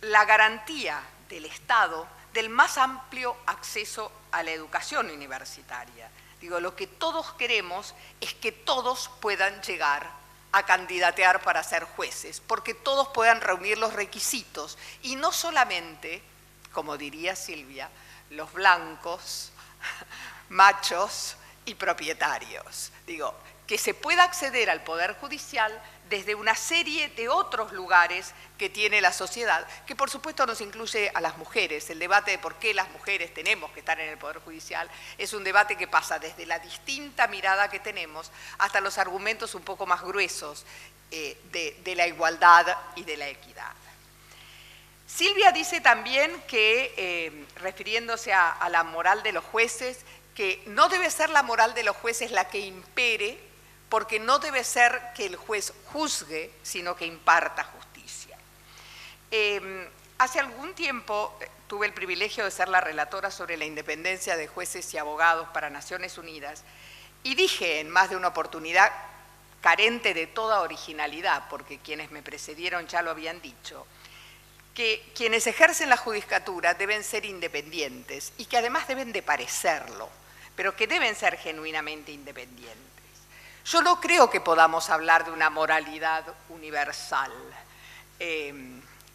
la garantía del Estado del más amplio acceso a la educación universitaria. Digo, lo que todos queremos es que todos puedan llegar a candidatear para ser jueces, porque todos puedan reunir los requisitos, y no solamente, como diría Silvia, los blancos, machos y propietarios. Digo, que se pueda acceder al Poder Judicial desde una serie de otros lugares que tiene la sociedad, que por supuesto nos incluye a las mujeres. El debate de por qué las mujeres tenemos que estar en el Poder Judicial es un debate que pasa desde la distinta mirada que tenemos hasta los argumentos un poco más gruesos de la igualdad y de la equidad. Silvia dice también que, refiriéndose a la moral de los jueces, que no debe ser la moral de los jueces la que impere, porque no debe ser que el juez juzgue, sino que imparta justicia. Hace algún tiempo tuve el privilegio de ser la relatora sobre la independencia de jueces y abogados para Naciones Unidas y dije en más de una oportunidad, carente de toda originalidad, porque quienes me precedieron ya lo habían dicho, que quienes ejercen la judicatura deben ser independientes y que además deben de parecerlo, pero que deben ser genuinamente independientes. Yo no creo que podamos hablar de una moralidad universal.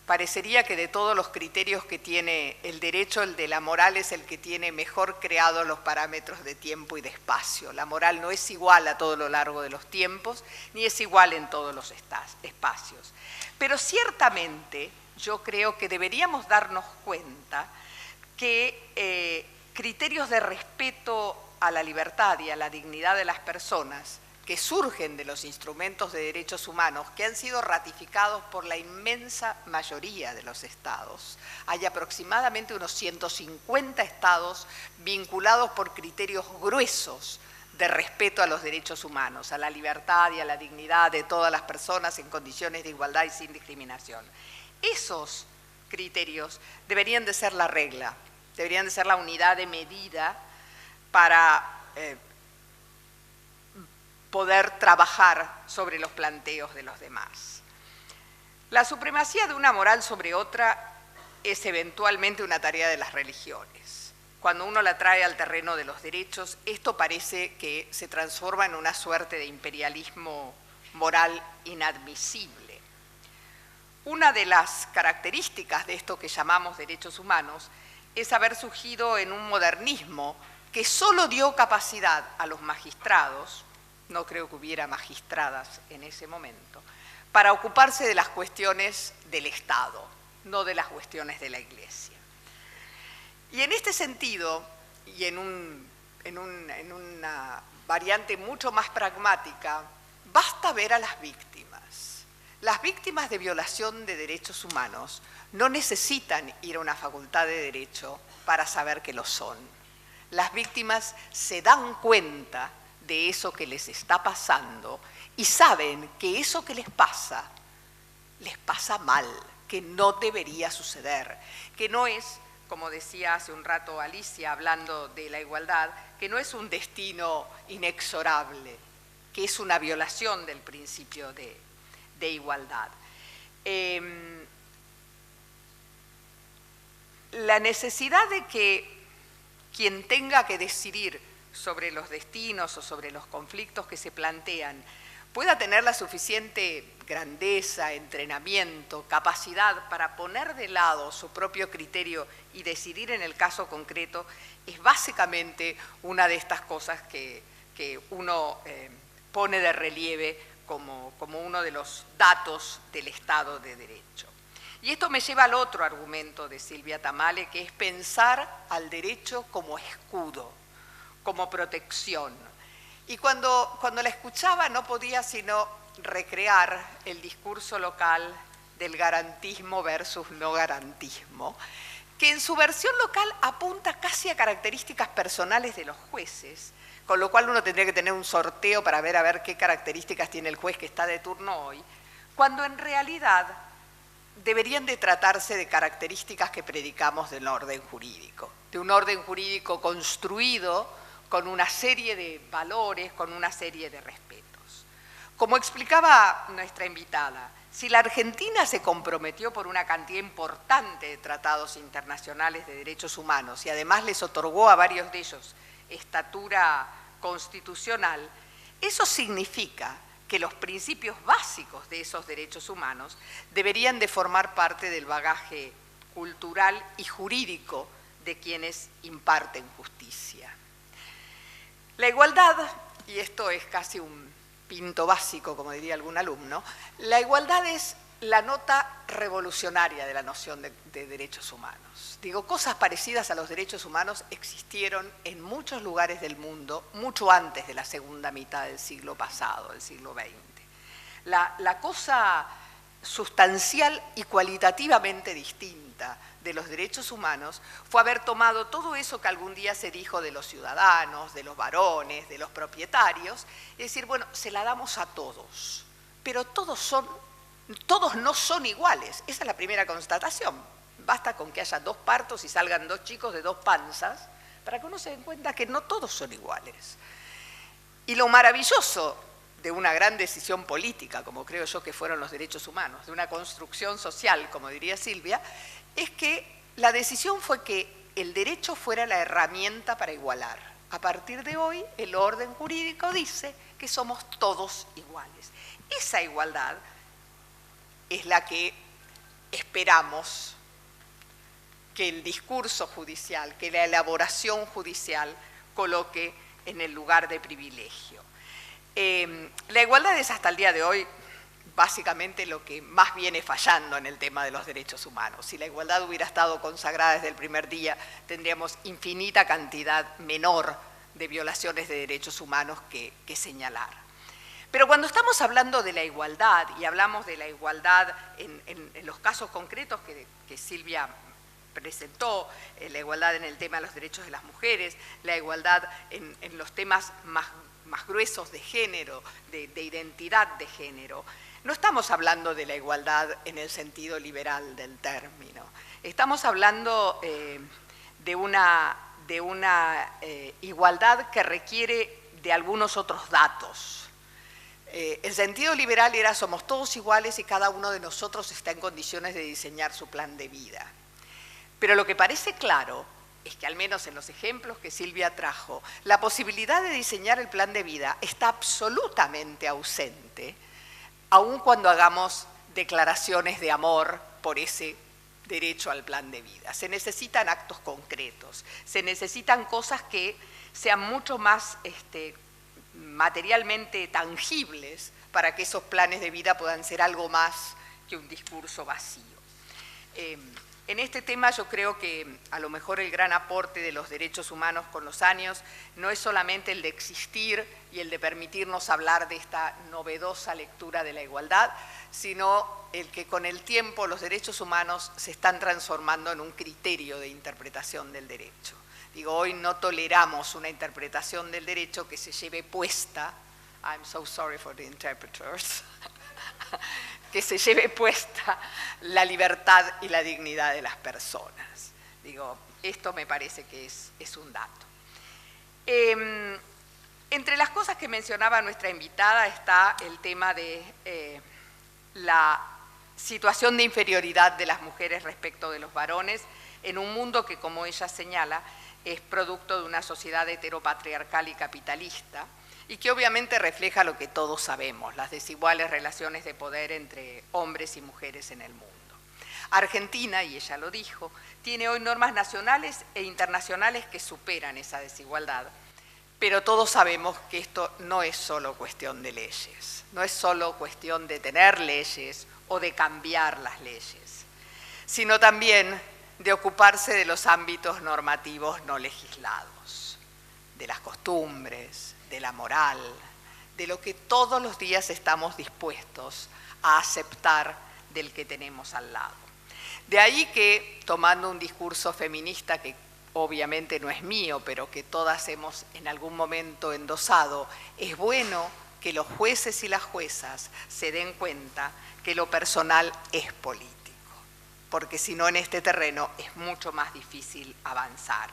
Parecería que de todos los criterios que tiene el derecho, el de la moral es el que tiene mejor creados los parámetros de tiempo y de espacio. La moral no es igual a todo lo largo de los tiempos, ni es igual en todos los espacios. Pero ciertamente yo creo que deberíamos darnos cuenta que criterios de respeto a la libertad y a la dignidad de las personas que surgen de los instrumentos de derechos humanos que han sido ratificados por la inmensa mayoría de los estados. Hay aproximadamente unos 150 estados vinculados por criterios gruesos de respeto a los derechos humanos, a la libertad y a la dignidad de todas las personas en condiciones de igualdad y sin discriminación. Esos criterios deberían de ser la regla, deberían de ser la unidad de medida para poder trabajar sobre los planteos de los demás. La supremacía de una moral sobre otra es eventualmente una tarea de las religiones. Cuando uno la trae al terreno de los derechos, esto parece que se transforma en una suerte de imperialismo moral inadmisible. Una de las características de esto que llamamos derechos humanos es haber surgido en un modernismo que solo dio capacidad a los magistrados, no creo que hubiera magistradas en ese momento, para ocuparse de las cuestiones del Estado, no de las cuestiones de la Iglesia. Y en este sentido, y en una variante mucho más pragmática, basta ver a las víctimas. Las víctimas de violación de derechos humanos no necesitan ir a una facultad de Derecho para saber que lo son. Las víctimas se dan cuenta de eso que les está pasando y saben que eso que les pasa mal, que no debería suceder, que no es, como decía hace un rato Alicia hablando de la igualdad, que no es un destino inexorable, que es una violación del principio de igualdad. La necesidad de que quien tenga que decidir sobre los destinos o sobre los conflictos que se plantean pueda tener la suficiente grandeza, entrenamiento, capacidad para poner de lado su propio criterio y decidir en el caso concreto, es básicamente una de estas cosas que uno pone de relieve como uno de los datos del Estado de Derecho. Y esto me lleva al otro argumento de Silvia Tamale, que es pensar al derecho como escudo, como protección. Y cuando la escuchaba no podía sino recrear el discurso local del garantismo versus no garantismo, que en su versión local apunta casi a características personales de los jueces, con lo cual uno tendría que tener un sorteo para ver a ver qué características tiene el juez que está de turno hoy, cuando en realidad deberían de tratarse de características que predicamos del orden jurídico, de un orden jurídico construido con una serie de valores, con una serie de respetos. Como explicaba nuestra invitada, si la Argentina se comprometió por una cantidad importante de tratados internacionales de derechos humanos y además les otorgó a varios de ellos estatura constitucional, eso significa que los principios básicos de esos derechos humanos deberían de formar parte del bagaje cultural y jurídico de quienes imparten justicia. La igualdad, y esto es casi un pinto básico, como diría algún alumno, la igualdad es la nota revolucionaria de la noción de derechos humanos. Digo, cosas parecidas a los derechos humanos existieron en muchos lugares del mundo, mucho antes de la segunda mitad del siglo pasado, del siglo XX. La cosa sustancial y cualitativamente distinta de los derechos humanos fue haber tomado todo eso que algún día se dijo de los ciudadanos, de los varones, de los propietarios, y decir, bueno, se la damos a todos, pero todos no son iguales. Esa es la primera constatación. Basta con que haya 2 partos y salgan 2 chicos de 2 panzas para que uno se dé cuenta que no todos son iguales. Y lo maravilloso de una gran decisión política, como creo yo que fueron los derechos humanos, de una construcción social, como diría Silvia, es que la decisión fue que el derecho fuera la herramienta para igualar. A partir de hoy, el orden jurídico dice que somos todos iguales. Esa igualdad es la que esperamos que el discurso judicial, que la elaboración judicial coloque en el lugar de privilegio. La igualdad es hasta el día de hoy básicamente lo que más viene fallando en el tema de los derechos humanos. Si la igualdad hubiera estado consagrada desde el primer día, tendríamos infinita cantidad menor de violaciones de derechos humanos que señalar. Pero cuando estamos hablando de la igualdad, y hablamos de la igualdad en los casos concretos que Silvia presentó, la igualdad en el tema de los derechos de las mujeres, la igualdad en los temas más más gruesos de género, de identidad de género, no estamos hablando de la igualdad en el sentido liberal del término. Estamos hablando de una igualdad que requiere de algunos otros datos. El sentido liberal era somos todos iguales y cada uno de nosotros está en condiciones de diseñar su plan de vida. Pero lo que parece claro es que, al menos en los ejemplos que Silvia trajo, la posibilidad de diseñar el plan de vida está absolutamente ausente, aun cuando hagamos declaraciones de amor por ese derecho al plan de vida. Se necesitan actos concretos, se necesitan cosas que sean mucho más materialmente tangibles para que esos planes de vida puedan ser algo más que un discurso vacío. En este tema yo creo que a lo mejor el gran aporte de los derechos humanos con los años no es solamente el de existir y el de permitirnos hablar de esta novedosa lectura de la igualdad, sino el que con el tiempo los derechos humanos se están transformando en un criterio de interpretación del derecho. Digo, hoy no toleramos una interpretación del derecho que se lleve puesta, I'm so sorry for the interpreters, que se lleve puesta la libertad y la dignidad de las personas. Digo, esto me parece que es un dato. Entre las cosas que mencionaba nuestra invitada está el tema de la situación de inferioridad de las mujeres respecto de los varones en un mundo que, como ella señala, es producto de una sociedad heteropatriarcal y capitalista, y que obviamente refleja lo que todos sabemos, las desiguales relaciones de poder entre hombres y mujeres en el mundo. Argentina, y ella lo dijo, tiene hoy normas nacionales e internacionales que superan esa desigualdad, pero todos sabemos que esto no es solo cuestión de leyes, no es solo cuestión de tener leyes o de cambiar las leyes, sino también de ocuparse de los ámbitos normativos no legislados, de las costumbres, de la moral, de lo que todos los días estamos dispuestos a aceptar del que tenemos al lado. De ahí que, tomando un discurso feminista que obviamente no es mío, pero que todas hemos en algún momento endosado, es bueno que los jueces y las juezas se den cuenta que lo personal es político, porque si no en este terreno es mucho más difícil avanzar.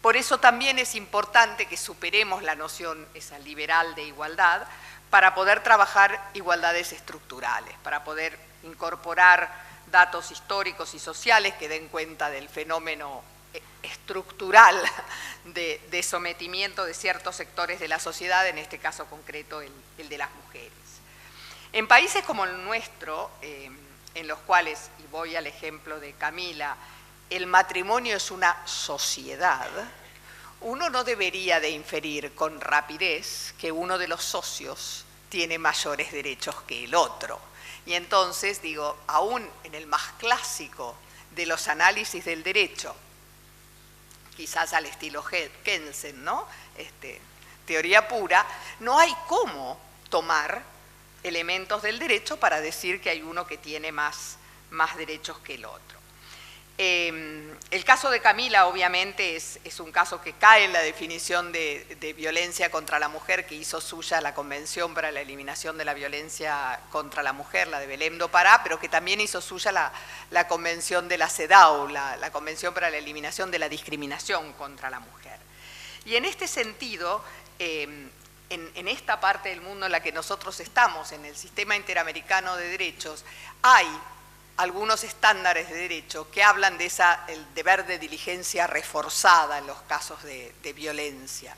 Por eso también es importante que superemos la noción esa liberal de igualdad para poder trabajar igualdades estructurales, para poder incorporar datos históricos y sociales que den cuenta del fenómeno estructural de sometimiento de ciertos sectores de la sociedad, en este caso concreto el de las mujeres. En países como el nuestro, en los cuales, y voy al ejemplo de Camila, el matrimonio es una sociedad, uno no debería de inferir con rapidez que uno de los socios tiene mayores derechos que el otro. Y entonces, digo, aún en el más clásico de los análisis del derecho, quizás al estilo Kelsen, ¿no? Teoría pura, no hay cómo tomar elementos del derecho para decir que hay uno que tiene más derechos que el otro. El caso de Camila obviamente es un caso que cae en la definición de violencia contra la mujer que hizo suya la Convención para la Eliminación de la Violencia contra la Mujer, la de Belém do Pará, pero que también hizo suya la Convención de la CEDAW, la Convención para la Eliminación de la Discriminación contra la Mujer. Y en este sentido, en esta parte del mundo en la que nosotros estamos, en el sistema interamericano de derechos, hay algunos estándares de derecho que hablan de el deber de diligencia reforzada en los casos de violencia.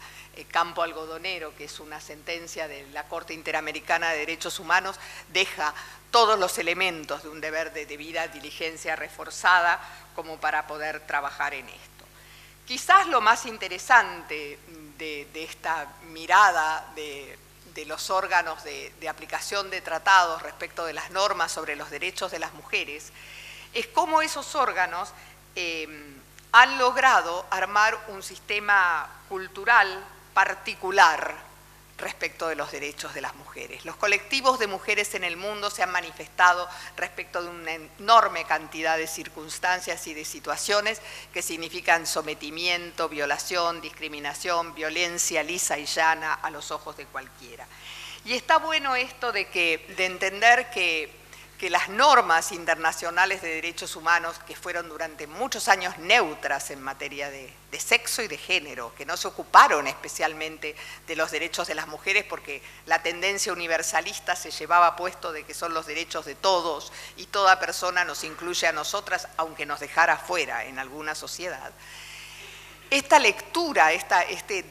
Campo Algodonero, que es una sentencia de la Corte Interamericana de Derechos Humanos, deja todos los elementos de un deber de debida diligencia reforzada como para poder trabajar en esto. Quizás lo más interesante de esta mirada de los órganos de aplicación de tratados respecto de las normas sobre los derechos de las mujeres, es cómo esos órganos han logrado armar un sistema cultural particular respecto de los derechos de las mujeres. Los colectivos de mujeres en el mundo se han manifestado respecto de una enorme cantidad de circunstancias y de situaciones que significan sometimiento, violación, discriminación, violencia lisa y llana a los ojos de cualquiera. Y está bueno esto de entender que las normas internacionales de derechos humanos, que fueron durante muchos años neutras en materia de sexo y de género, que no se ocuparon especialmente de los derechos de las mujeres porque la tendencia universalista se llevaba puesto de que son los derechos de todos y toda persona nos incluye a nosotras, aunque nos dejara fuera en alguna sociedad. Esta lectura, este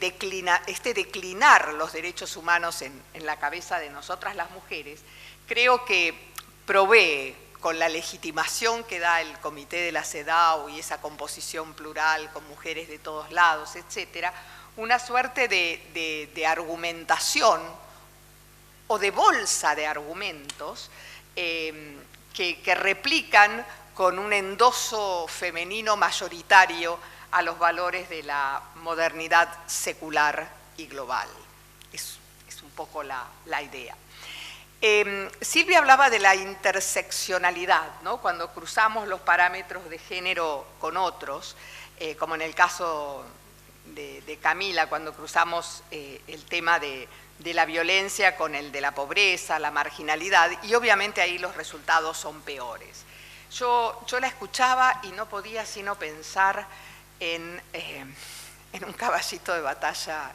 declinar los derechos humanos en la cabeza de nosotras las mujeres, creo que provee, con la legitimación que da el Comité de la CEDAW y esa composición plural con mujeres de todos lados, etcétera, una suerte de argumentación o de bolsa de argumentos que replican con un endoso femenino mayoritario a los valores de la modernidad secular y global. Es un poco la idea. Silvia hablaba de la interseccionalidad, ¿no? Cuando cruzamos los parámetros de género con otros, como en el caso de Camila, cuando cruzamos el tema de la violencia con el de la pobreza, la marginalidad, y obviamente ahí los resultados son peores. Yo la escuchaba y no podía sino pensar en un caballito de batalla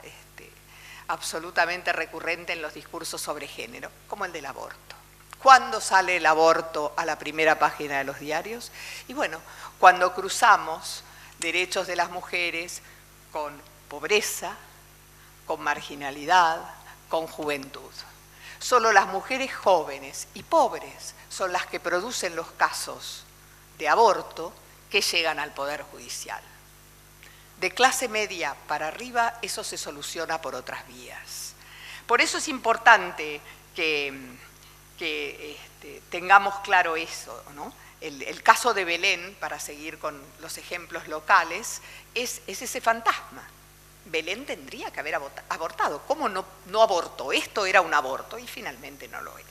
absolutamente recurrente en los discursos sobre género, como el del aborto. ¿Cuándo sale el aborto a la primera página de los diarios? Y bueno, cuando cruzamos derechos de las mujeres con pobreza, con marginalidad, con juventud. Solo las mujeres jóvenes y pobres son las que producen los casos de aborto que llegan al Poder Judicial. De clase media para arriba, eso se soluciona por otras vías. Por eso es importante que tengamos claro eso, ¿no? El caso de Belén, para seguir con los ejemplos locales, es ese fantasma. Belén tendría que haber abortado. ¿Cómo no abortó? Esto era un aborto y finalmente no lo era.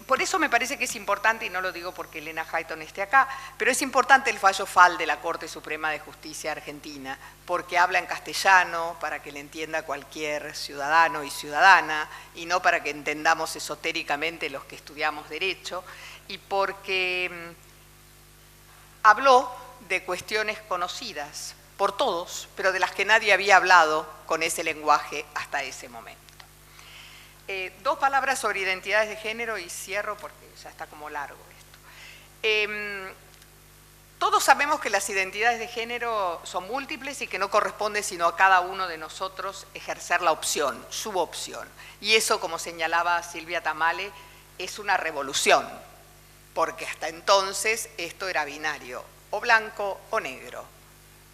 Por eso me parece que es importante, y no lo digo porque Elena Hayton esté acá, pero es importante el fallo FAL de la Corte Suprema de Justicia Argentina, porque habla en castellano para que le entienda cualquier ciudadano y ciudadana, y no para que entendamos esotéricamente los que estudiamos Derecho, y porque habló de cuestiones conocidas por todos, pero de las que nadie había hablado con ese lenguaje hasta ese momento. Dos palabras sobre identidades de género y cierro porque ya está como largo esto. Todos sabemos que las identidades de género son múltiples y que no corresponde sino a cada uno de nosotros ejercer la opción, su opción. Y eso, como señalaba Silvia Tamale, es una revolución, porque hasta entonces esto era binario, o blanco o negro,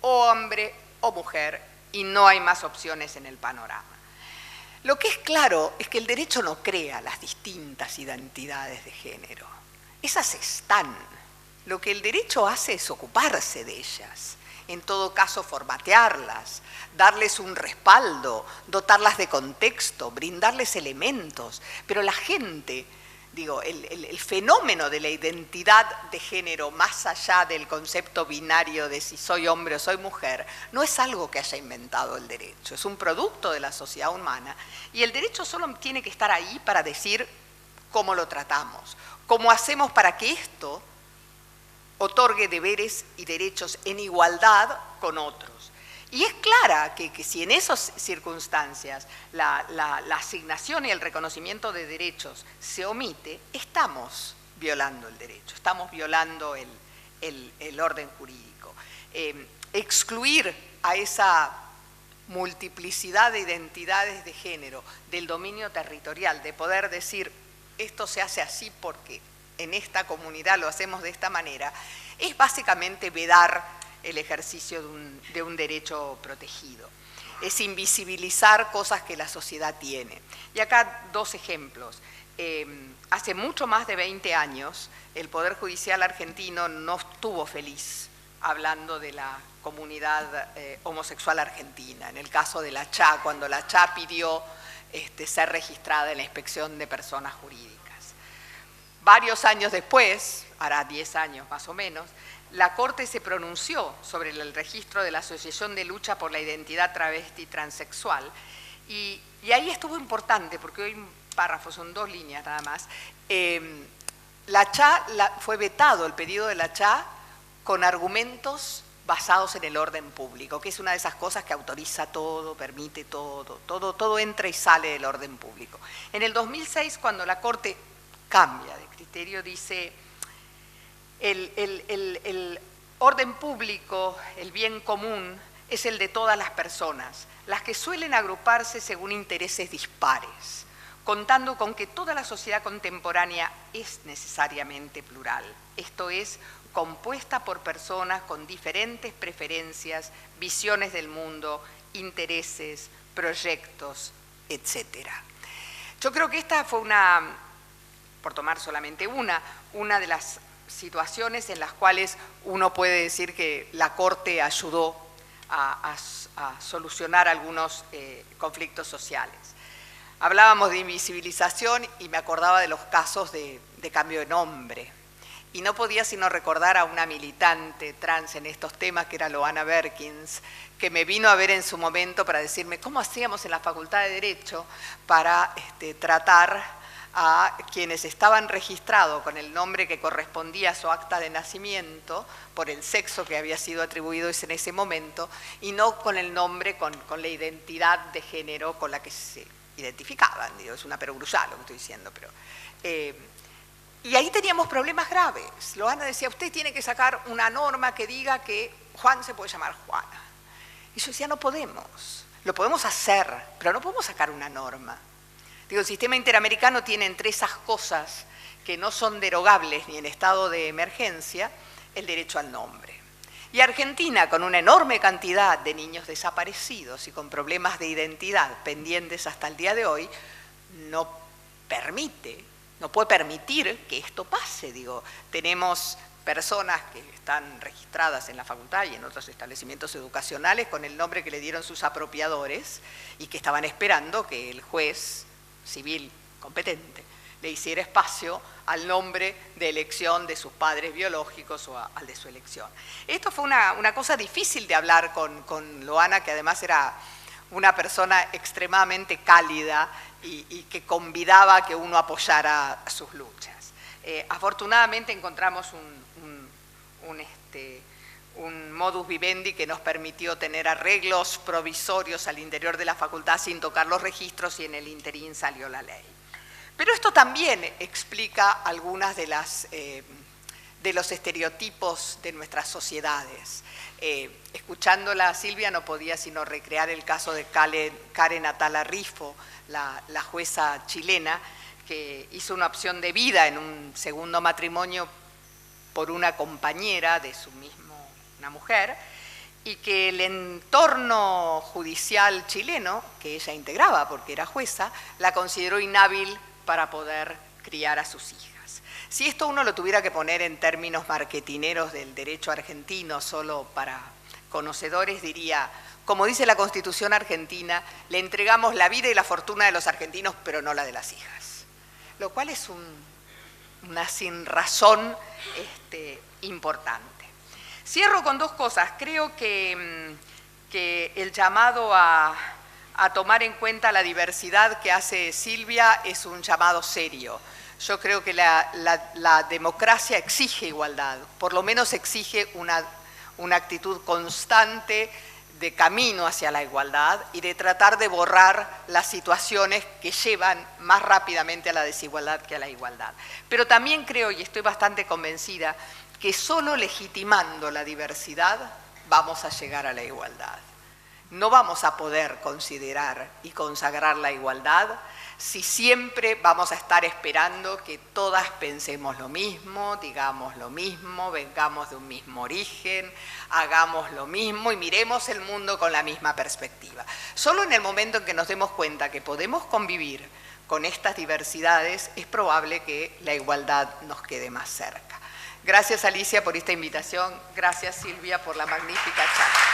o hombre o mujer, y no hay más opciones en el panorama. Lo que es claro es que el derecho no crea las distintas identidades de género. Esas están. Lo que el derecho hace es ocuparse de ellas. En todo caso, formatearlas, darles un respaldo, dotarlas de contexto, brindarles elementos. Pero la gente, el fenómeno de la identidad de género, más allá del concepto binario de si soy hombre o soy mujer, no es algo que haya inventado el derecho, es un producto de la sociedad humana. Y el derecho solo tiene que estar ahí para decir cómo lo tratamos, cómo hacemos para que esto otorgue deberes y derechos en igualdad con otros. Y es clara que si en esas circunstancias la asignación y el reconocimiento de derechos se omite, estamos violando el derecho, estamos violando el orden jurídico. Excluir a esa multiplicidad de identidades de género del dominio territorial, de poder decir esto se hace así porque en esta comunidad lo hacemos de esta manera, es básicamente vedar el ejercicio de un derecho protegido. Es invisibilizar cosas que la sociedad tiene. Y acá dos ejemplos. Hace mucho más de 20 años el Poder Judicial argentino no estuvo feliz hablando de la comunidad homosexual argentina. En el caso de la CHA, cuando la CHA pidió ser registrada en la Inspección de Personas Jurídicas. Varios años después, hará 10 años más o menos, la Corte se pronunció sobre el registro de la Asociación de Lucha por la Identidad Travesti Transexual y ahí estuvo importante, porque hoy un párrafo, son 2 líneas nada más. La CHA fue vetado el pedido de la CHA con argumentos basados en el orden público, que es una de esas cosas que autoriza todo, permite todo entra y sale del orden público. En el 2006, cuando la Corte cambia de criterio, dice el orden público, el bien común, es el de todas las personas, las que suelen agruparse según intereses dispares, contando con que toda la sociedad contemporánea es necesariamente plural, esto es, compuesta por personas con diferentes preferencias, visiones del mundo, intereses, proyectos, etc. Yo creo que esta fue por tomar solamente una de las situaciones en las cuales uno puede decir que la Corte ayudó a solucionar algunos conflictos sociales. Hablábamos de invisibilización y me acordaba de los casos de cambio de nombre. Y no podía sino recordar a una militante trans en estos temas, que era Loana Berkins, que me vino a ver en su momento para decirme cómo hacíamos en la Facultad de Derecho para tratar a quienes estaban registrados con el nombre que correspondía a su acta de nacimiento, por el sexo que había sido atribuido en ese momento, y no con el nombre, con la identidad de género con la que se identificaban. Digo, es una perogrullar lo que estoy diciendo, pero... y ahí teníamos problemas graves. Loana decía, usted tiene que sacar una norma que diga que Juan se puede llamar Juana. Y yo decía, no podemos. Lo podemos hacer, pero no podemos sacar una norma. Digo, el sistema interamericano tiene entre esas cosas que no son derogables ni en estado de emergencia, el derecho al nombre. Y Argentina, con una enorme cantidad de niños desaparecidos y con problemas de identidad pendientes hasta el día de hoy, no puede permitir que esto pase. Digo, tenemos personas que están registradas en la facultad y en otros establecimientos educacionales con el nombre que le dieron sus apropiadores y que estaban esperando que el juez civil competente le hiciera espacio al nombre de elección de sus padres biológicos o al de su elección. Esto fue una cosa difícil de hablar con Loana, que además era una persona extremadamente cálida y que convidaba a que uno apoyara sus luchas. Afortunadamente encontramos un modus vivendi que nos permitió tener arreglos provisorios al interior de la facultad sin tocar los registros y en el interín salió la ley. Pero esto también explica algunas de los estereotipos de nuestras sociedades. Escuchándola a Silvia no podía sino recrear el caso de Karen Atala Rifo, la jueza chilena, que hizo una opción de vida en un segundo matrimonio por una compañera de su mismo, una mujer, y que el entorno judicial chileno, que ella integraba porque era jueza, la consideró inhábil para poder criar a sus hijas. Si esto uno lo tuviera que poner en términos marketineros del derecho argentino, solo para conocedores, diría, como dice la Constitución argentina, le entregamos la vida y la fortuna de los argentinos, pero no la de las hijas. Lo cual es una sinrazón importante. Cierro con 2 cosas. Creo que el llamado a tomar en cuenta la diversidad que hace Silvia es un llamado serio. Yo creo que la democracia exige igualdad, por lo menos exige una actitud constante de camino hacia la igualdad y de tratar de borrar las situaciones que llevan más rápidamente a la desigualdad que a la igualdad. Pero también creo, y estoy bastante convencida, que solo legitimando la diversidad vamos a llegar a la igualdad. No vamos a poder considerar y consagrar la igualdad si siempre vamos a estar esperando que todas pensemos lo mismo, digamos lo mismo, vengamos de un mismo origen, hagamos lo mismo y miremos el mundo con la misma perspectiva. Solo en el momento en que nos demos cuenta que podemos convivir con estas diversidades, es probable que la igualdad nos quede más cerca. Gracias Alicia por esta invitación, gracias Silvia por la magnífica charla.